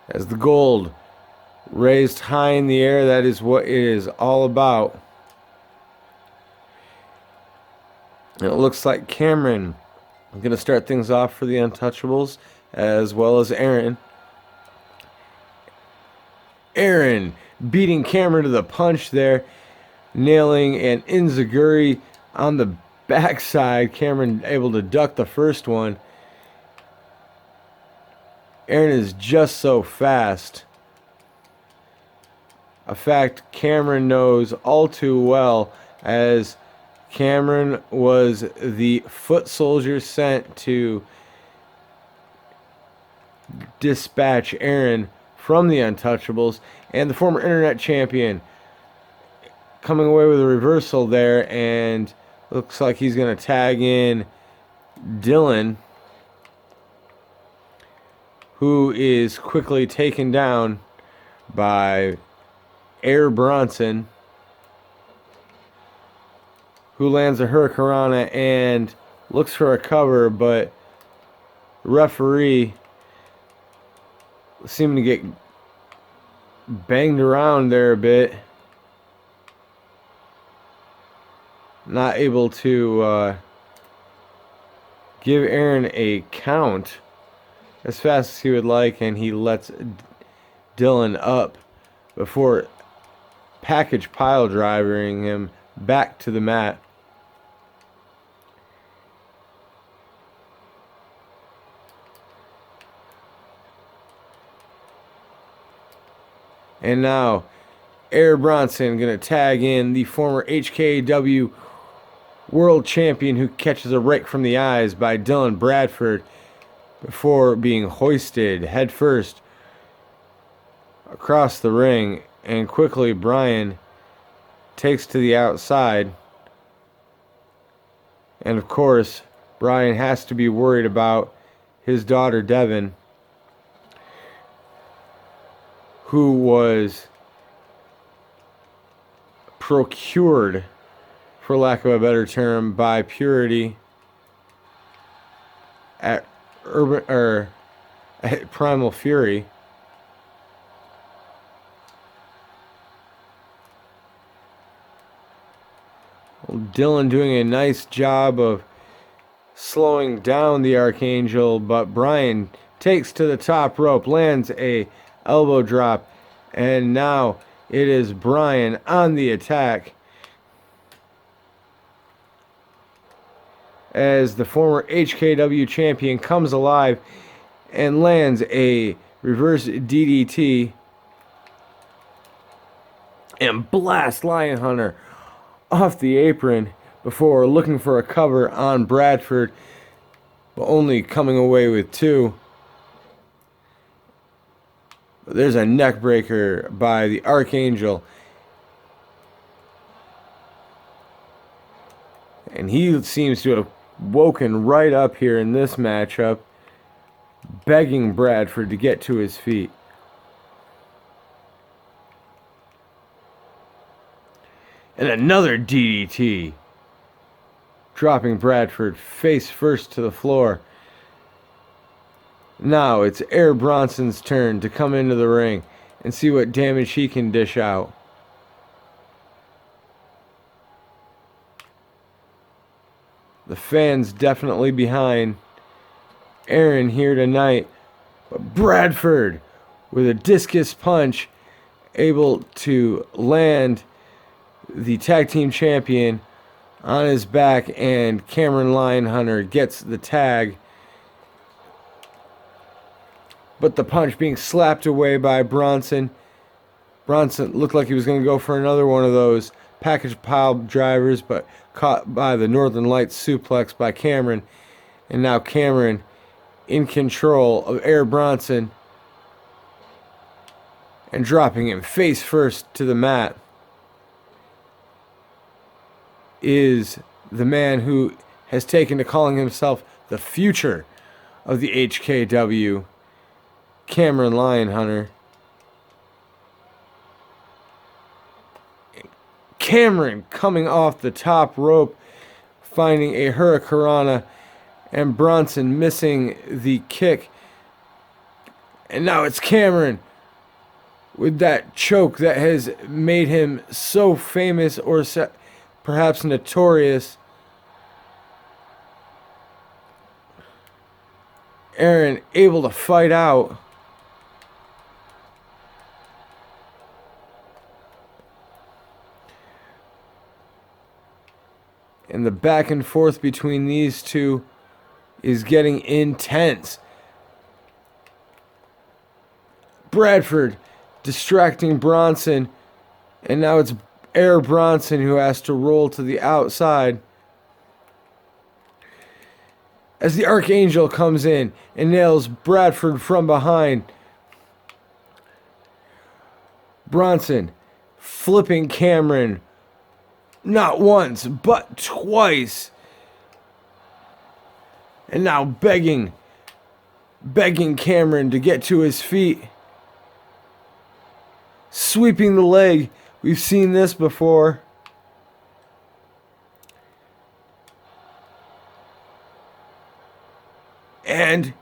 as the gold raised high in the air. That is what it is all about. And it looks like Cameron is going to start things off for the Untouchables, as well as Aaron. Aaron beating Cameron to the punch there, nailing an enziguri on the backside. Cameron able to duck the first one. Aaron is just so fast. A fact Cameron knows all too well, as Cameron was the foot soldier sent to dispatch Aaron from the Untouchables, and the former Internet Champion coming away with a reversal there, and looks like he's going to tag in Dylan, who is quickly taken down by Air Bronson, who lands a Hurricanrana and looks for a cover, but the referee seeming to get banged around there a bit. Not able to give Aaron a count as fast as he would like, and he lets Dylan up before package pile driving him back to the mat. And now Air Bronson going to tag in the former HKW world champion who catches a rake from the eyes by Dylan Bradford before being hoisted headfirst across the ring. And quickly Brian takes to the outside. And of course, Brian has to be worried about his daughter Devin, who was procured, for lack of a better term, by Purity at at Primal Fury. Dylan doing a nice job of slowing down the Archangel, but Brian takes to the top rope, lands a elbow drop, and now it is Brian on the attack as the former HKW champion comes alive and lands a reverse DDT and blasts Lion Hunter off the apron before looking for a cover on Bradford, but only coming away with two. There's a neck breaker by the Archangel, and he seems to have woken right up here in this matchup, begging Bradford to get to his feet. And another DDT, dropping Bradford face first to the floor. Now it's Air Bronson's turn to come into the ring and see what damage he can dish out. The fans definitely behind Aaron here tonight, but Bradford with a discus punch able to land the tag team champion on his back, and Cameron Lionhunter gets the tag, but the punch being slapped away by Bronson. Bronson looked like he was going to go for another one of those package pile drivers, but caught by the Northern Lights suplex by Cameron. And now Cameron in control of Air Bronson and dropping him face first to the mat is the man who has taken to calling himself the future of the HKW, Cameron Lionhunter. Cameron coming off the top rope, finding a Hurricanrana, and Bronson missing the kick. And now it's Cameron with that choke that has made him so famous, or perhaps notorious. Aaron able to fight out. And the back and forth between these two is getting intense. Bradford distracting Bronson, and now it's Air Bronson who has to roll to the outside as the Archangel comes in and nails Bradford from behind. Bronson flipping Cameron not once but twice, and now begging Cameron to get to his feet, sweeping the leg. We've seen this before. And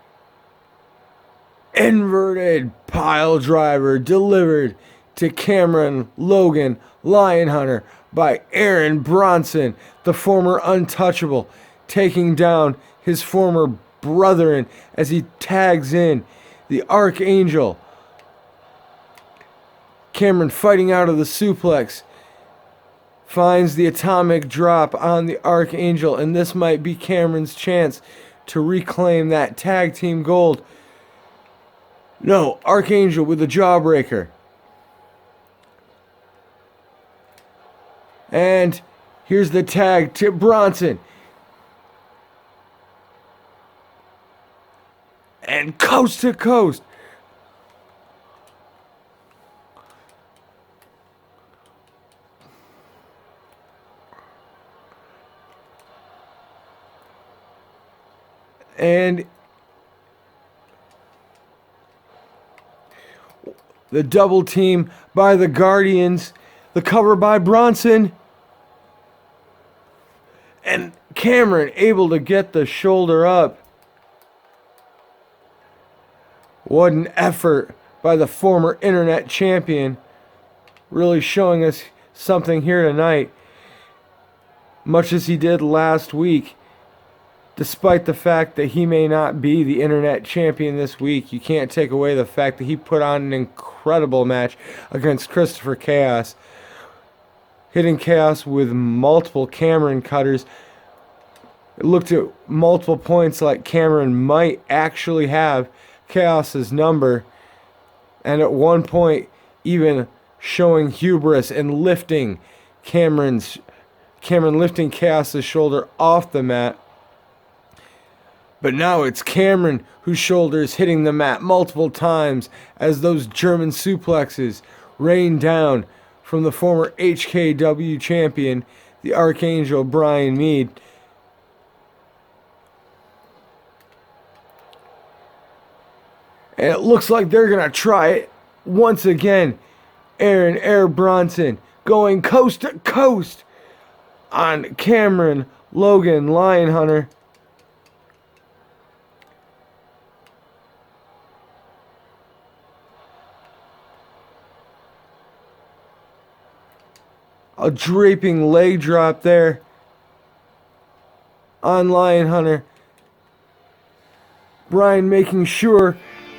inverted pile driver delivered to Cameron Logan Lionhunter by Aaron Bronson, the former Untouchable, taking down his former brethren as he tags in the Archangel. Cameron fighting out of the suplex, finds the atomic drop on the Archangel, and this might be Cameron's chance to reclaim that tag team gold. No, Archangel with a jawbreaker. And here's the tag to Bronson. And coast to coast. And the double team by the Guardians. The cover by Bronson. And Cameron able to get the shoulder up. What an effort by the former internet champion. Really showing us something here tonight. Much as he did last week. Despite the fact that he may not be the internet champion this week, you can't take away the fact that he put on an incredible match against Christopher Chaos. Hitting Chaos with multiple Cameron cutters. It looked at multiple points like Cameron might actually have Chaos's number. And at one point, even showing hubris and lifting Cameron lifting Chaos's shoulder off the mat. But now it's Cameron whose shoulder is hitting the mat multiple times as those German suplexes rain down from the former HKW champion, the Archangel Brian Mead. And it looks like they're going to try it once again. Aaron Air Bronson going coast to coast on Cameron Logan Lionhunter. A draping leg drop there on Lionhunter. Brian making sure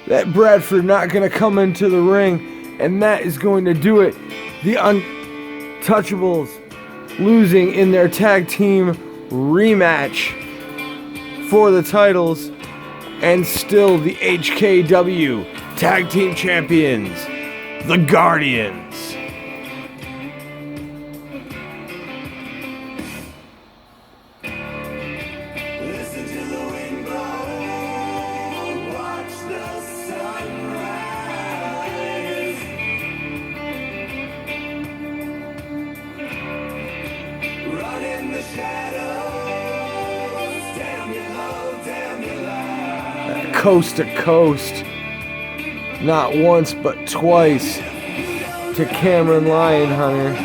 that Bradford not going to come into the ring, and that is going to do it. The Untouchables losing in their tag team rematch for the titles, and still the HKW tag team champions, the Guardians. Coast to coast, not once but twice, to Cameron Lionhunter,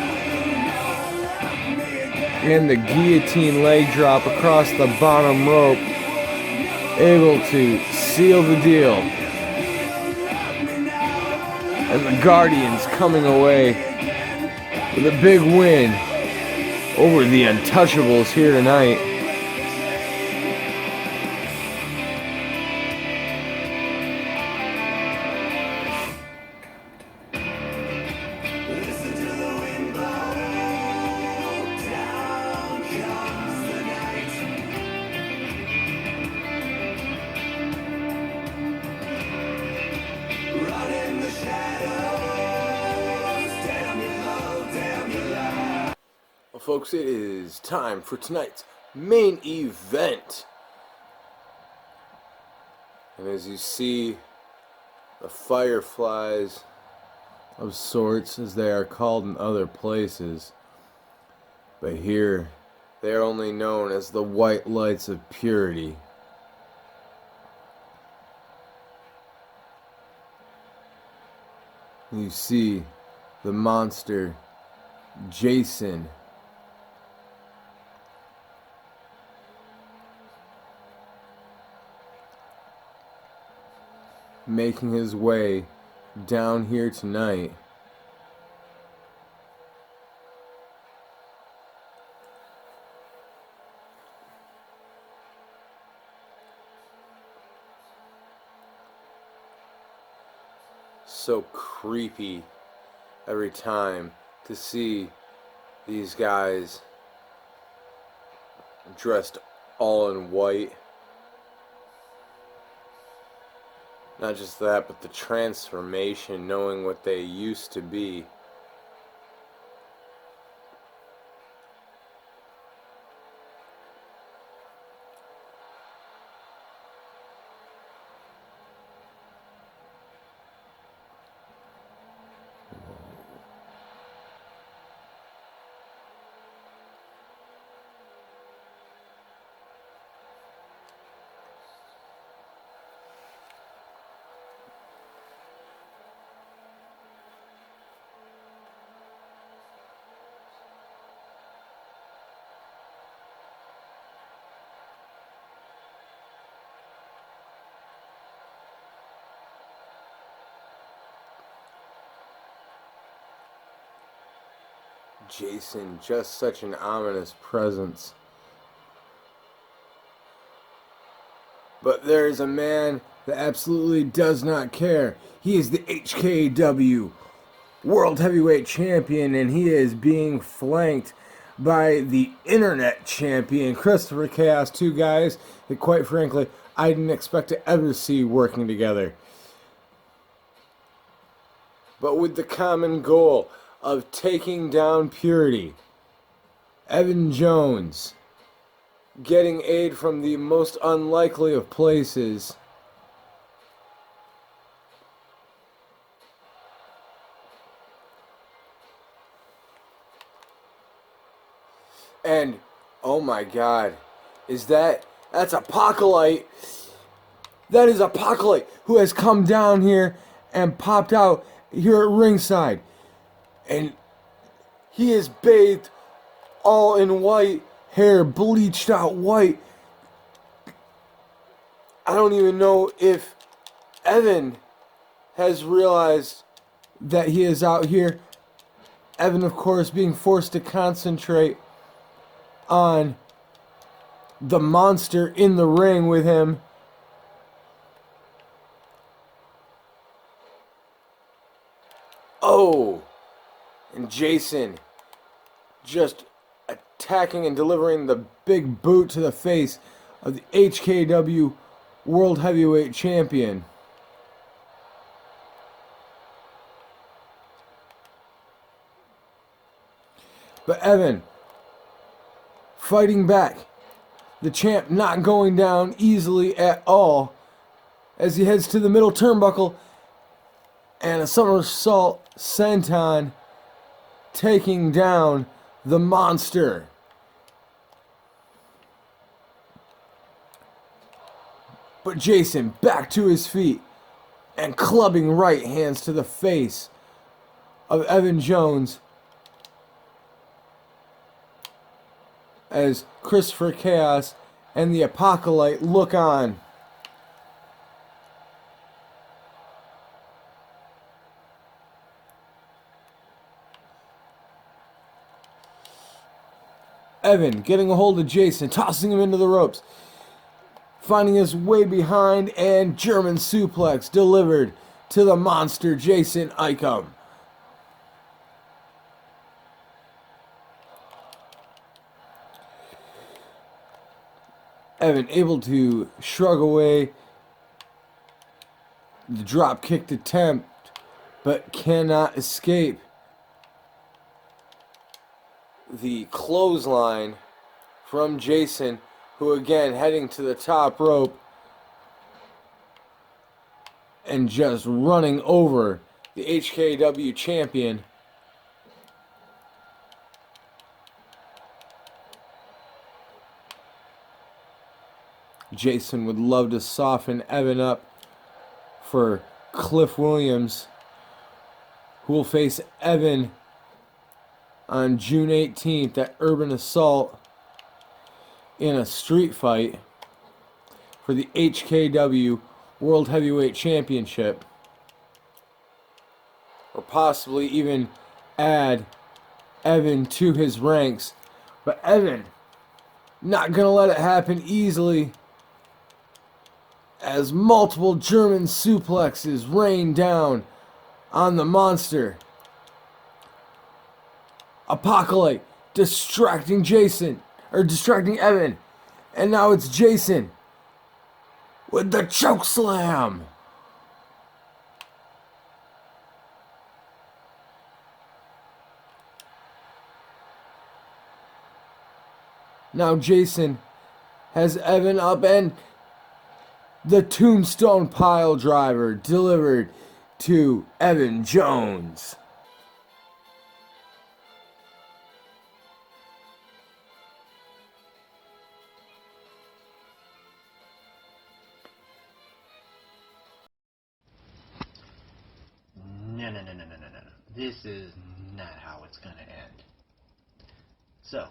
and the guillotine leg drop across the bottom rope, able to seal the deal. And the Guardians coming away with a big win over the Untouchables here tonight. Folks, it is time for tonight's main event. And as you see, the Fireflies of sorts, as they are called in other places, but here they are only known as the White Lights of Purity. You see the monster Jason making his way down here tonight. So creepy every time to see these guys dressed all in white. Not just that, but the transformation, knowing what they used to be. Jason, just such an ominous presence. But there is a man that absolutely does not care. He is the HKW World Heavyweight Champion, and he is being flanked by the Internet Champion, Christopher Chaos. Two guys that, quite frankly, I didn't expect to ever see working together. But with the common goal of taking down Purity, Evan Jones getting aid from the most unlikely of places. And, oh my god, that's Apocalypse. That is Apocalypse, who has come down here and popped out here at ringside. And he is bathed all in white, hair bleached out white. I don't even know if Evan has realized that he is out here. Evan, of course, being forced to concentrate on the monster in the ring with him. Oh, and Jason just attacking and delivering the big boot to the face of the HKW World Heavyweight Champion. But Evan fighting back. The champ not going down easily at all as he heads to the middle turnbuckle, and a somersault senton taking down the monster. But Jason back to his feet and clubbing right hands to the face of Evan Jones as Christopher Chaos and the Apocalypse look on. Evan getting a hold of Jason, tossing him into the ropes, finding his way behind, and German suplex delivered to the monster Jason Icom. Evan able to shrug away the drop kick attempt, but cannot escape the clothesline from Jason, who again heading to the top rope and just running over the HKW champion. Jason would love to soften Evan up for Cliff Williams, who will face Evan on June 18th at Urban Assault in a street fight for the HKW World Heavyweight Championship. Or possibly even add Evan to his ranks. But Evan not gonna let it happen easily, as multiple German suplexes rain down on the monster. Apocalypse distracting Evan, and now it's Jason with the choke slam. Now Jason has Evan up, and the tombstone pile driver delivered to Evan Jones. No. This is not how it's gonna end. So,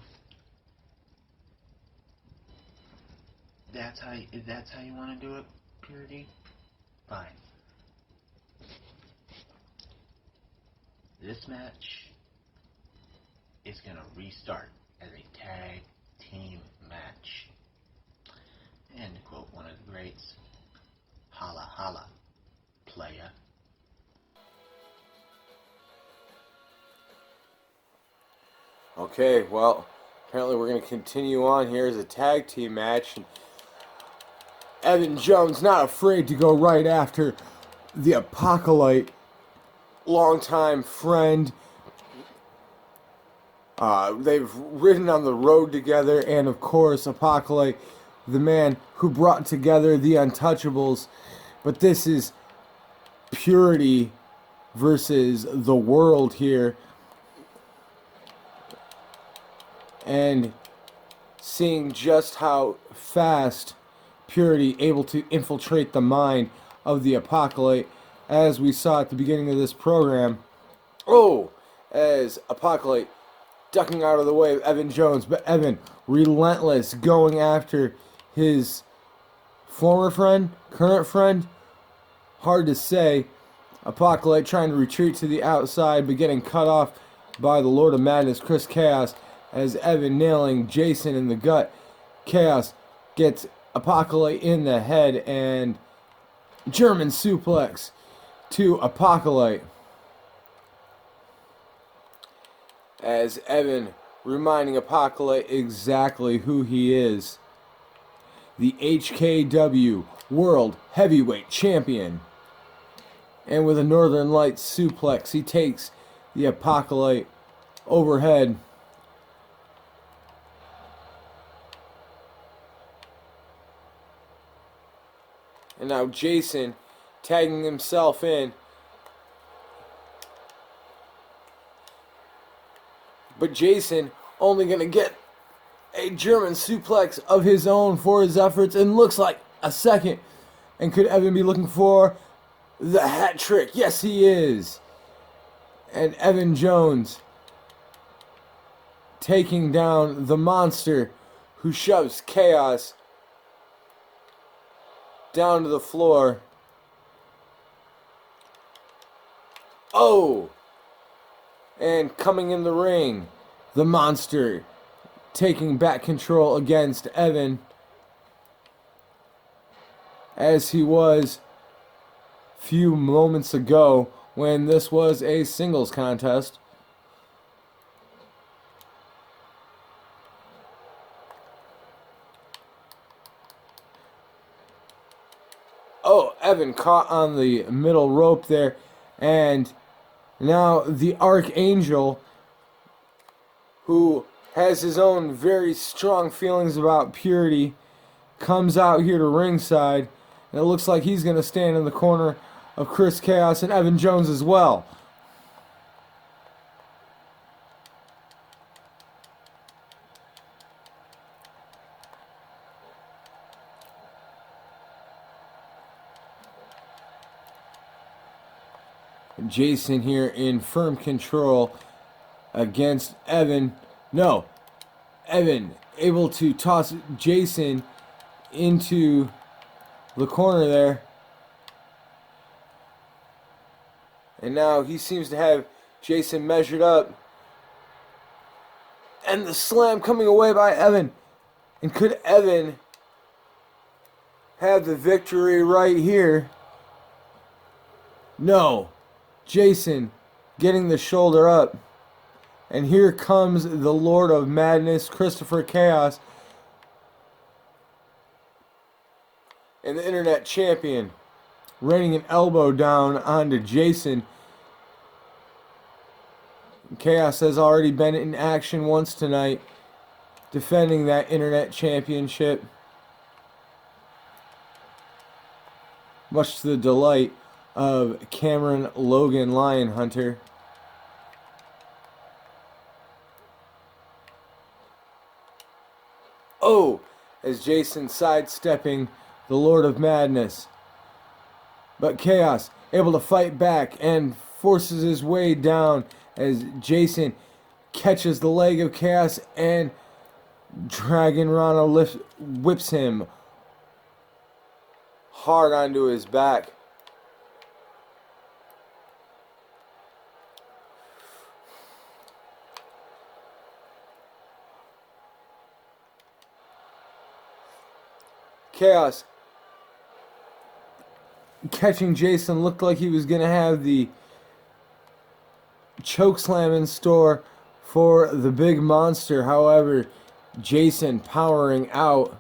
if that's how you want to do it, Purity, fine. This match is going to restart as a tag team match. And to quote one of the greats, holla holla, playa. Okay, well, apparently we're going to continue on here as a tag team match. Evan Jones not afraid to go right after the Apocalypse, longtime friend. They've ridden on the road together, and of course, Apocalypse, the man who brought together the Untouchables. But this is Purity versus the World here. And seeing just how fast Purity able to infiltrate the mind of the Apocalypse, as we saw at the beginning of this program. Oh, as Apocalypse ducking out of the way of Evan Jones, but Evan relentless, going after his former friend, current friend, hard to say. Apocalypse trying to retreat to the outside, but getting cut off by the Lord of Madness, Chris Chaos, as Evan nailing Jason in the gut. Chaos gets Apocalypse in the head, and German suplex to Apocalypse. As Evan reminding Apocalypse exactly who he is. The HKW World Heavyweight Champion. And with a Northern Lights suplex, he takes the Apocalypse overhead. And now Jason tagging himself in. But Jason only going to get a German suplex of his own for his efforts, and looks like a second. And could Evan be looking for the hat trick? Yes, he is. And Evan Jones taking down the monster who shoves Chaos down to the floor. Oh! And coming in the ring, the monster taking back control against Evan, as he was few moments ago when this was a singles contest. Oh, Evan caught on the middle rope there, and now the Archangel, who has his own very strong feelings about Purity, comes out here to ringside, and it looks like he's going to stand in the corner of Chris Chaos and Evan Jones as well. Jason here in firm control against Evan. No, Evan able to toss Jason into the corner there. And now he seems to have Jason measured up. And the slam coming away by Evan. And could Evan have the victory right here? No. Jason getting the shoulder up. And here comes the Lord of Madness, Christopher Chaos. And the Internet Champion raining an elbow down onto Jason. Chaos has already been in action once tonight, defending that Internet Championship, much to the delight of Cameron Logan Lionhunter. Oh, as Jason sidestepping the Lord of Madness. But Chaos able to fight back and forces his way down as Jason catches the leg of Chaos, and Dragon Rana whips him hard onto his back. Chaos catching Jason, looked like he was going to have the chokeslam in store for the big monster. However, Jason powering out.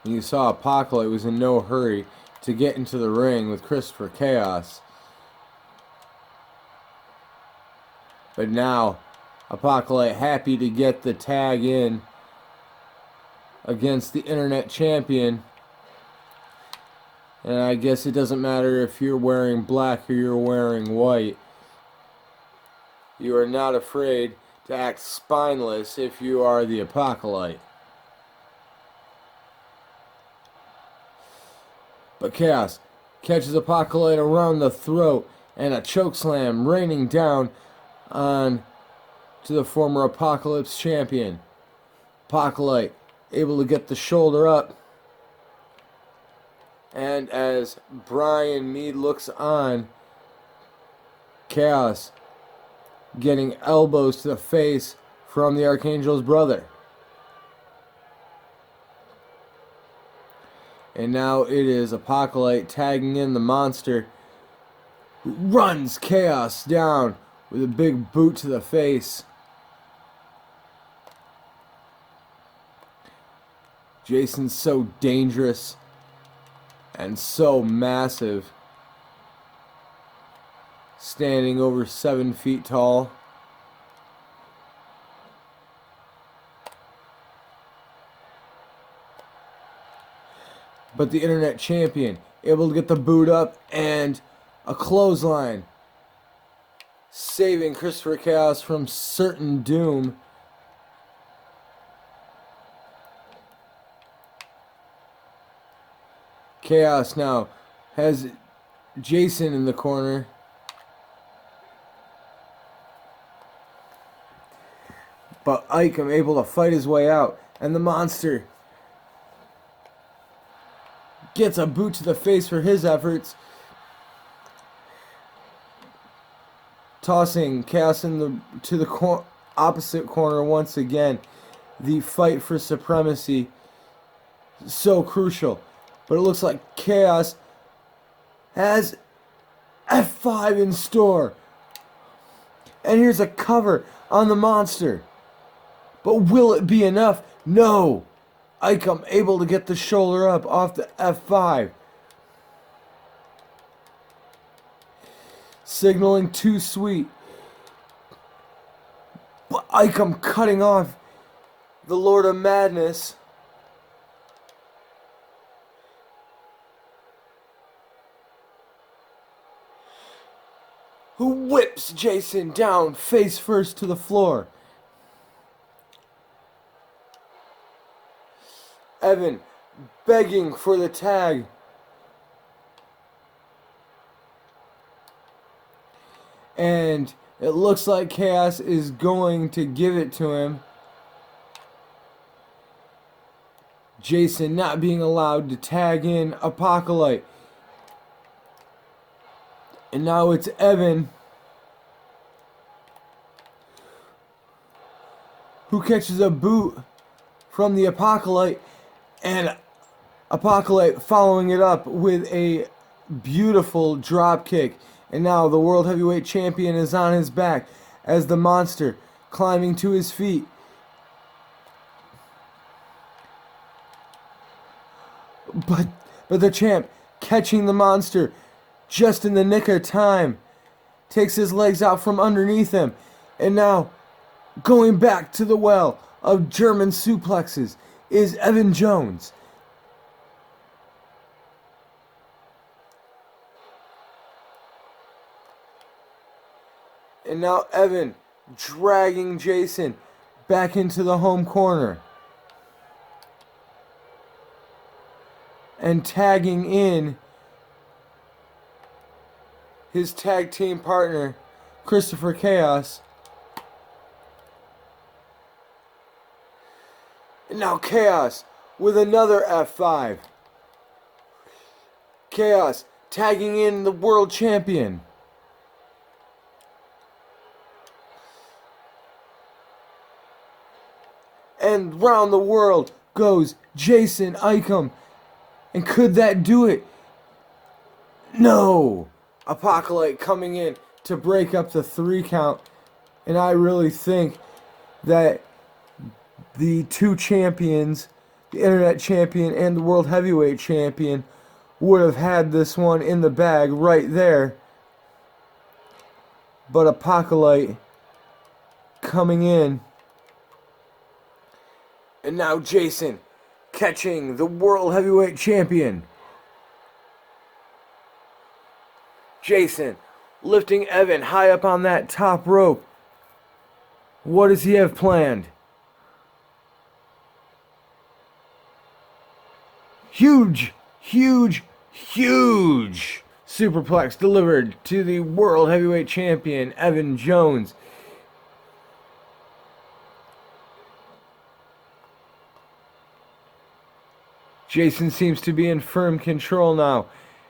You saw Apocalypse was in no hurry to get into the ring with Christopher Chaos. But now, Apocalypse happy to get the tag in against the Internet Champion. And I guess it doesn't matter if you're wearing black or you're wearing white. You are not afraid to act spineless if you are the Apocalypse. But Chaos catches Apocalypse around the throat and a chokeslam raining down on to the former Apocalypse champion. Apocalypse able to get the shoulder up. And as Brian Mead looks on, Chaos getting elbows to the face from the Archangel's brother. And now it is Apocalypse tagging in the monster, who runs Chaos down with a big boot to the face. Jason's so dangerous and so massive, standing over 7 feet tall. But the Internet Champion able to get the boot up and a clothesline, saving Christopher Chaos from certain doom. Chaos now has Jason in the corner. But Ike able to fight his way out, and the monster gets a boot to the face for his efforts, tossing Chaos to the opposite corner once again. The fight for supremacy, so crucial. But it looks like Chaos has F5 in store. And here's a cover on the monster. But will it be enough? No. Icom able to get the shoulder up off the F5. Signaling too sweet. But Icom cutting off the Lord of Madness. Who whips Jason down face first to the floor. Evan begging for the tag. And it looks like Chaos is going to give it to him. Jason not being allowed to tag in Apocalypse. And now it's Evan who catches a boot from the Apocalypse, and Apocalypse following it up with a beautiful drop kick. And now the World Heavyweight Champion is on his back as the monster climbing to his feet. But the champ catching the monster just in the nick of time, takes his legs out from underneath him, and now going back to the well of German suplexes is Evan Jones. And now Evan dragging Jason back into the home corner. And tagging in his tag team partner, Christopher Chaos. And now Chaos with another F5. Chaos tagging in the world champion. And round the world goes Jason Ikem. And could that do it? No! Apocalypse coming in to break up the 3 count. And I really think that the 2 champions, the Internet Champion and the World Heavyweight Champion, would have had this one in the bag right there. But Apocalypse coming in. And now Jason catching the World Heavyweight Champion. Jason lifting Evan high up on that top rope. What does he have planned? Huge, huge, huge superplex delivered to the World Heavyweight Champion, Evan Jones. Jason seems to be in firm control now.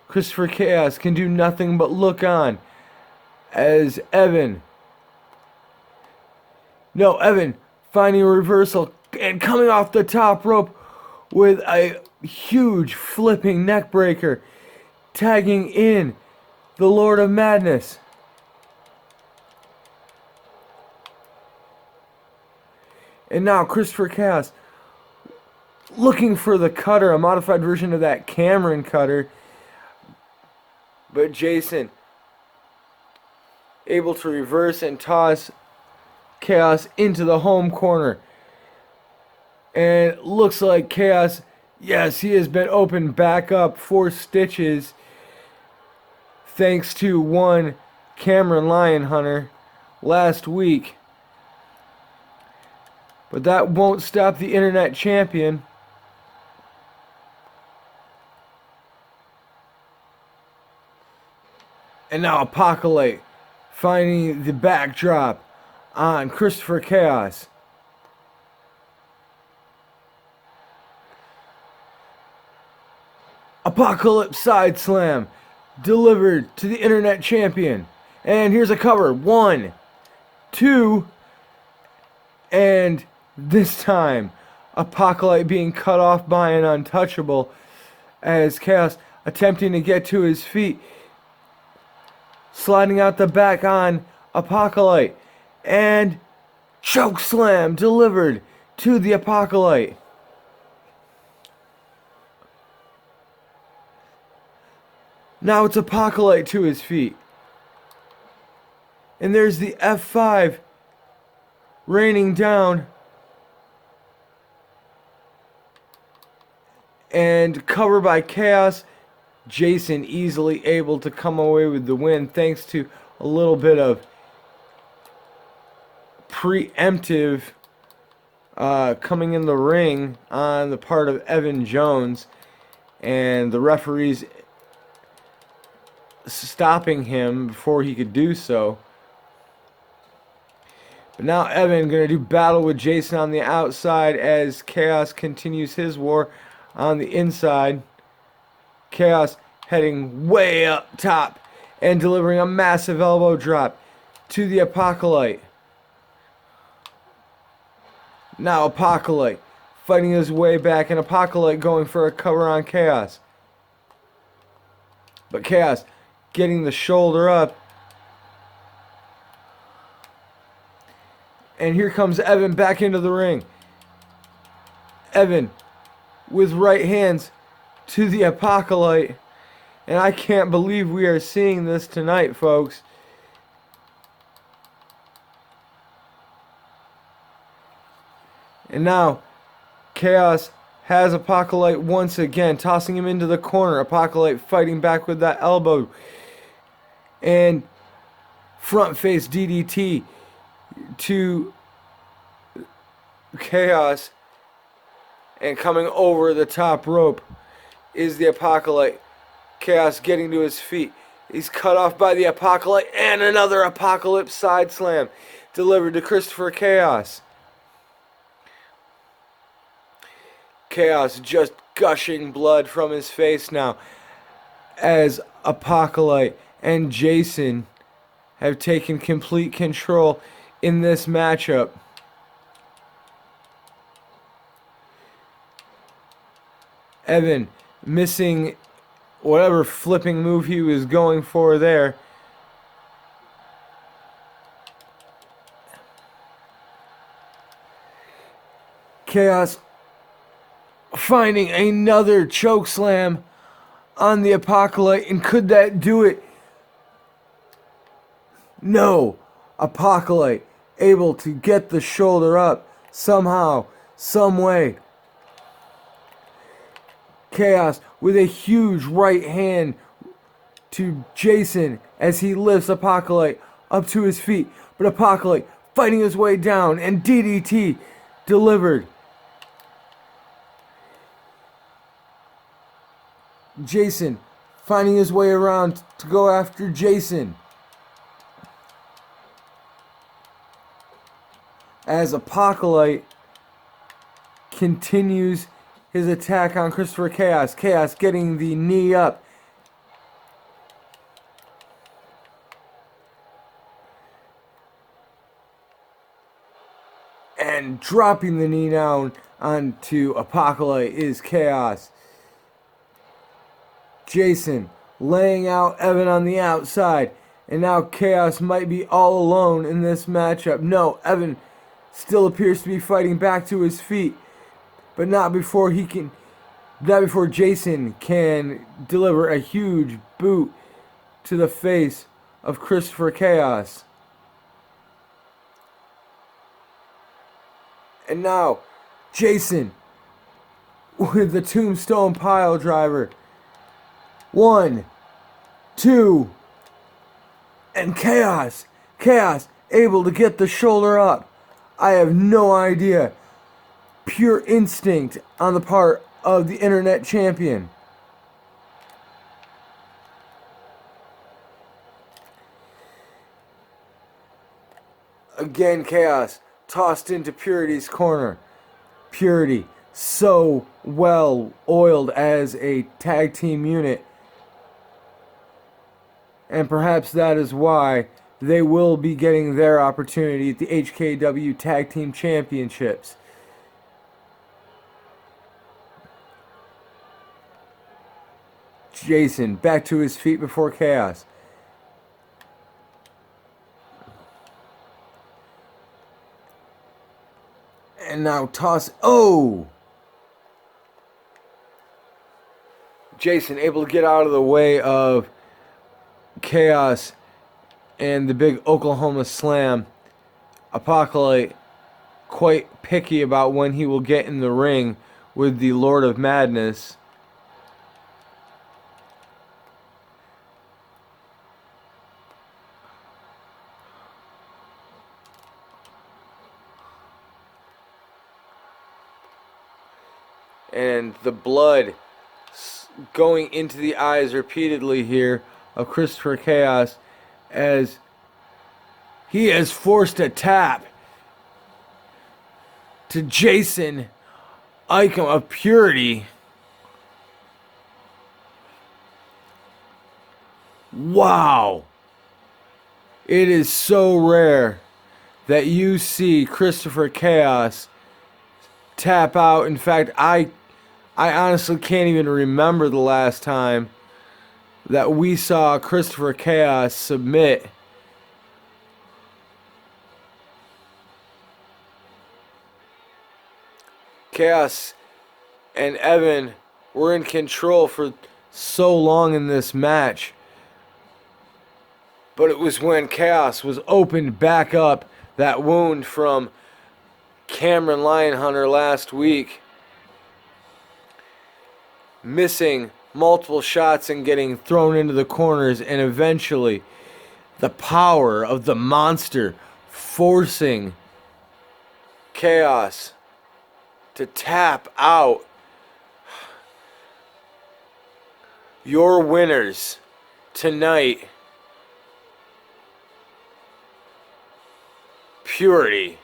Christopher Chaos can do nothing but look on as Evan finding a reversal and coming off the top rope with a huge flipping neck breaker, tagging in the Lord of Madness. And now Christopher Chaos looking for the cutter, a modified version of that Cameron cutter. But Jason able to reverse and toss Chaos into the home corner. And looks like Chaos, yes, he has been opened back up 4 stitches thanks to one Cameron Lionhunter last week. But that won't stop the Internet Champion. And now Apocalypse finding the backdrop on Christopher Chaos. Apocalypse side slam delivered to the Internet Champion. And here's a cover. 1, 2, and this time Apocalypse being cut off by an Untouchable as Chaos attempting to get to his feet. Sliding out the back on Apocalypse. And choke slam delivered to the Apocalypse. Now it's Apocalypse to his feet. And there's the F5 raining down. And cover by Chaos. Jason easily able to come away with the win thanks to a little bit of preemptive coming in the ring on the part of Evan Jones, and the referees stopping him before he could do so. But now Evan going to do battle with Jason on the outside as Chaos continues his war on the inside. Chaos heading way up top and delivering a massive elbow drop to the Apocalypse. Now Apocalypse fighting his way back, and Apocalypse going for a cover on Chaos. But Chaos getting the shoulder up. And here comes Evan back into the ring. Evan with right hands to the Apocalypse. And I can't believe we are seeing this tonight, folks. And now Chaos has Apocalypse once again, tossing him into the corner. Apocalypse fighting back with that elbow. And front face DDT to Chaos. And coming over the top rope is the Apocalypse. Chaos getting to his feet. He's cut off by the Apocalypse, and another Apocalypse side slam delivered to Christopher Chaos. Chaos just gushing blood from his face now as Apocalypse and Jason have taken complete control in this matchup. Evan missing whatever flipping move he was going for there. Chaos finding another choke slam on the Apocalypse, and could that do it? No. Apocalypse able to get the shoulder up somehow, some way. Chaos with a huge right hand to Jason as he lifts Apocalypse up to his feet. But Apocalypse fighting his way down, and DDT delivered. Jason finding his way around to go after Jason. As Apocalypse continues his attack on Christopher Chaos. Chaos getting the knee up. And dropping the knee down onto Apocalypse is Chaos. Jason laying out Evan on the outside. And now Chaos might be all alone in this matchup. No, Evan still appears to be fighting back to his feet. But not before Jason can deliver a huge boot to the face of Christopher Chaos. And now, Jason with the tombstone pile driver. 1, 2, and Chaos able to get the shoulder up. I have no idea. Pure instinct on the part of the internet champion. Again, Chaos tossed into Purity's corner. Purity, so well oiled as a tag team unit. And perhaps that is why they will be getting their opportunity at the HKW Tag Team Championships. Jason back to his feet before Chaos. And now toss. Oh! Jason able to get out of the way of Chaos and the big Oklahoma Slam. Apocalypse quite picky about when he will get in the ring with the Lord of Madness. And the blood going into the eyes repeatedly here of Christopher Chaos as he has forced a tap to Jason Icon of Purity. Wow. It is so rare that you see Christopher Chaos tap out. In fact, I honestly can't even remember the last time that we saw Christopher Chaos submit. Chaos and Evan were in control for so long in this match. But it was when Chaos was opened back up, that wound from Cameron Lionhunter last week, missing multiple shots and getting thrown into the corners, and eventually the power of the monster forcing Chaos to tap out. Your winners tonight, Purity.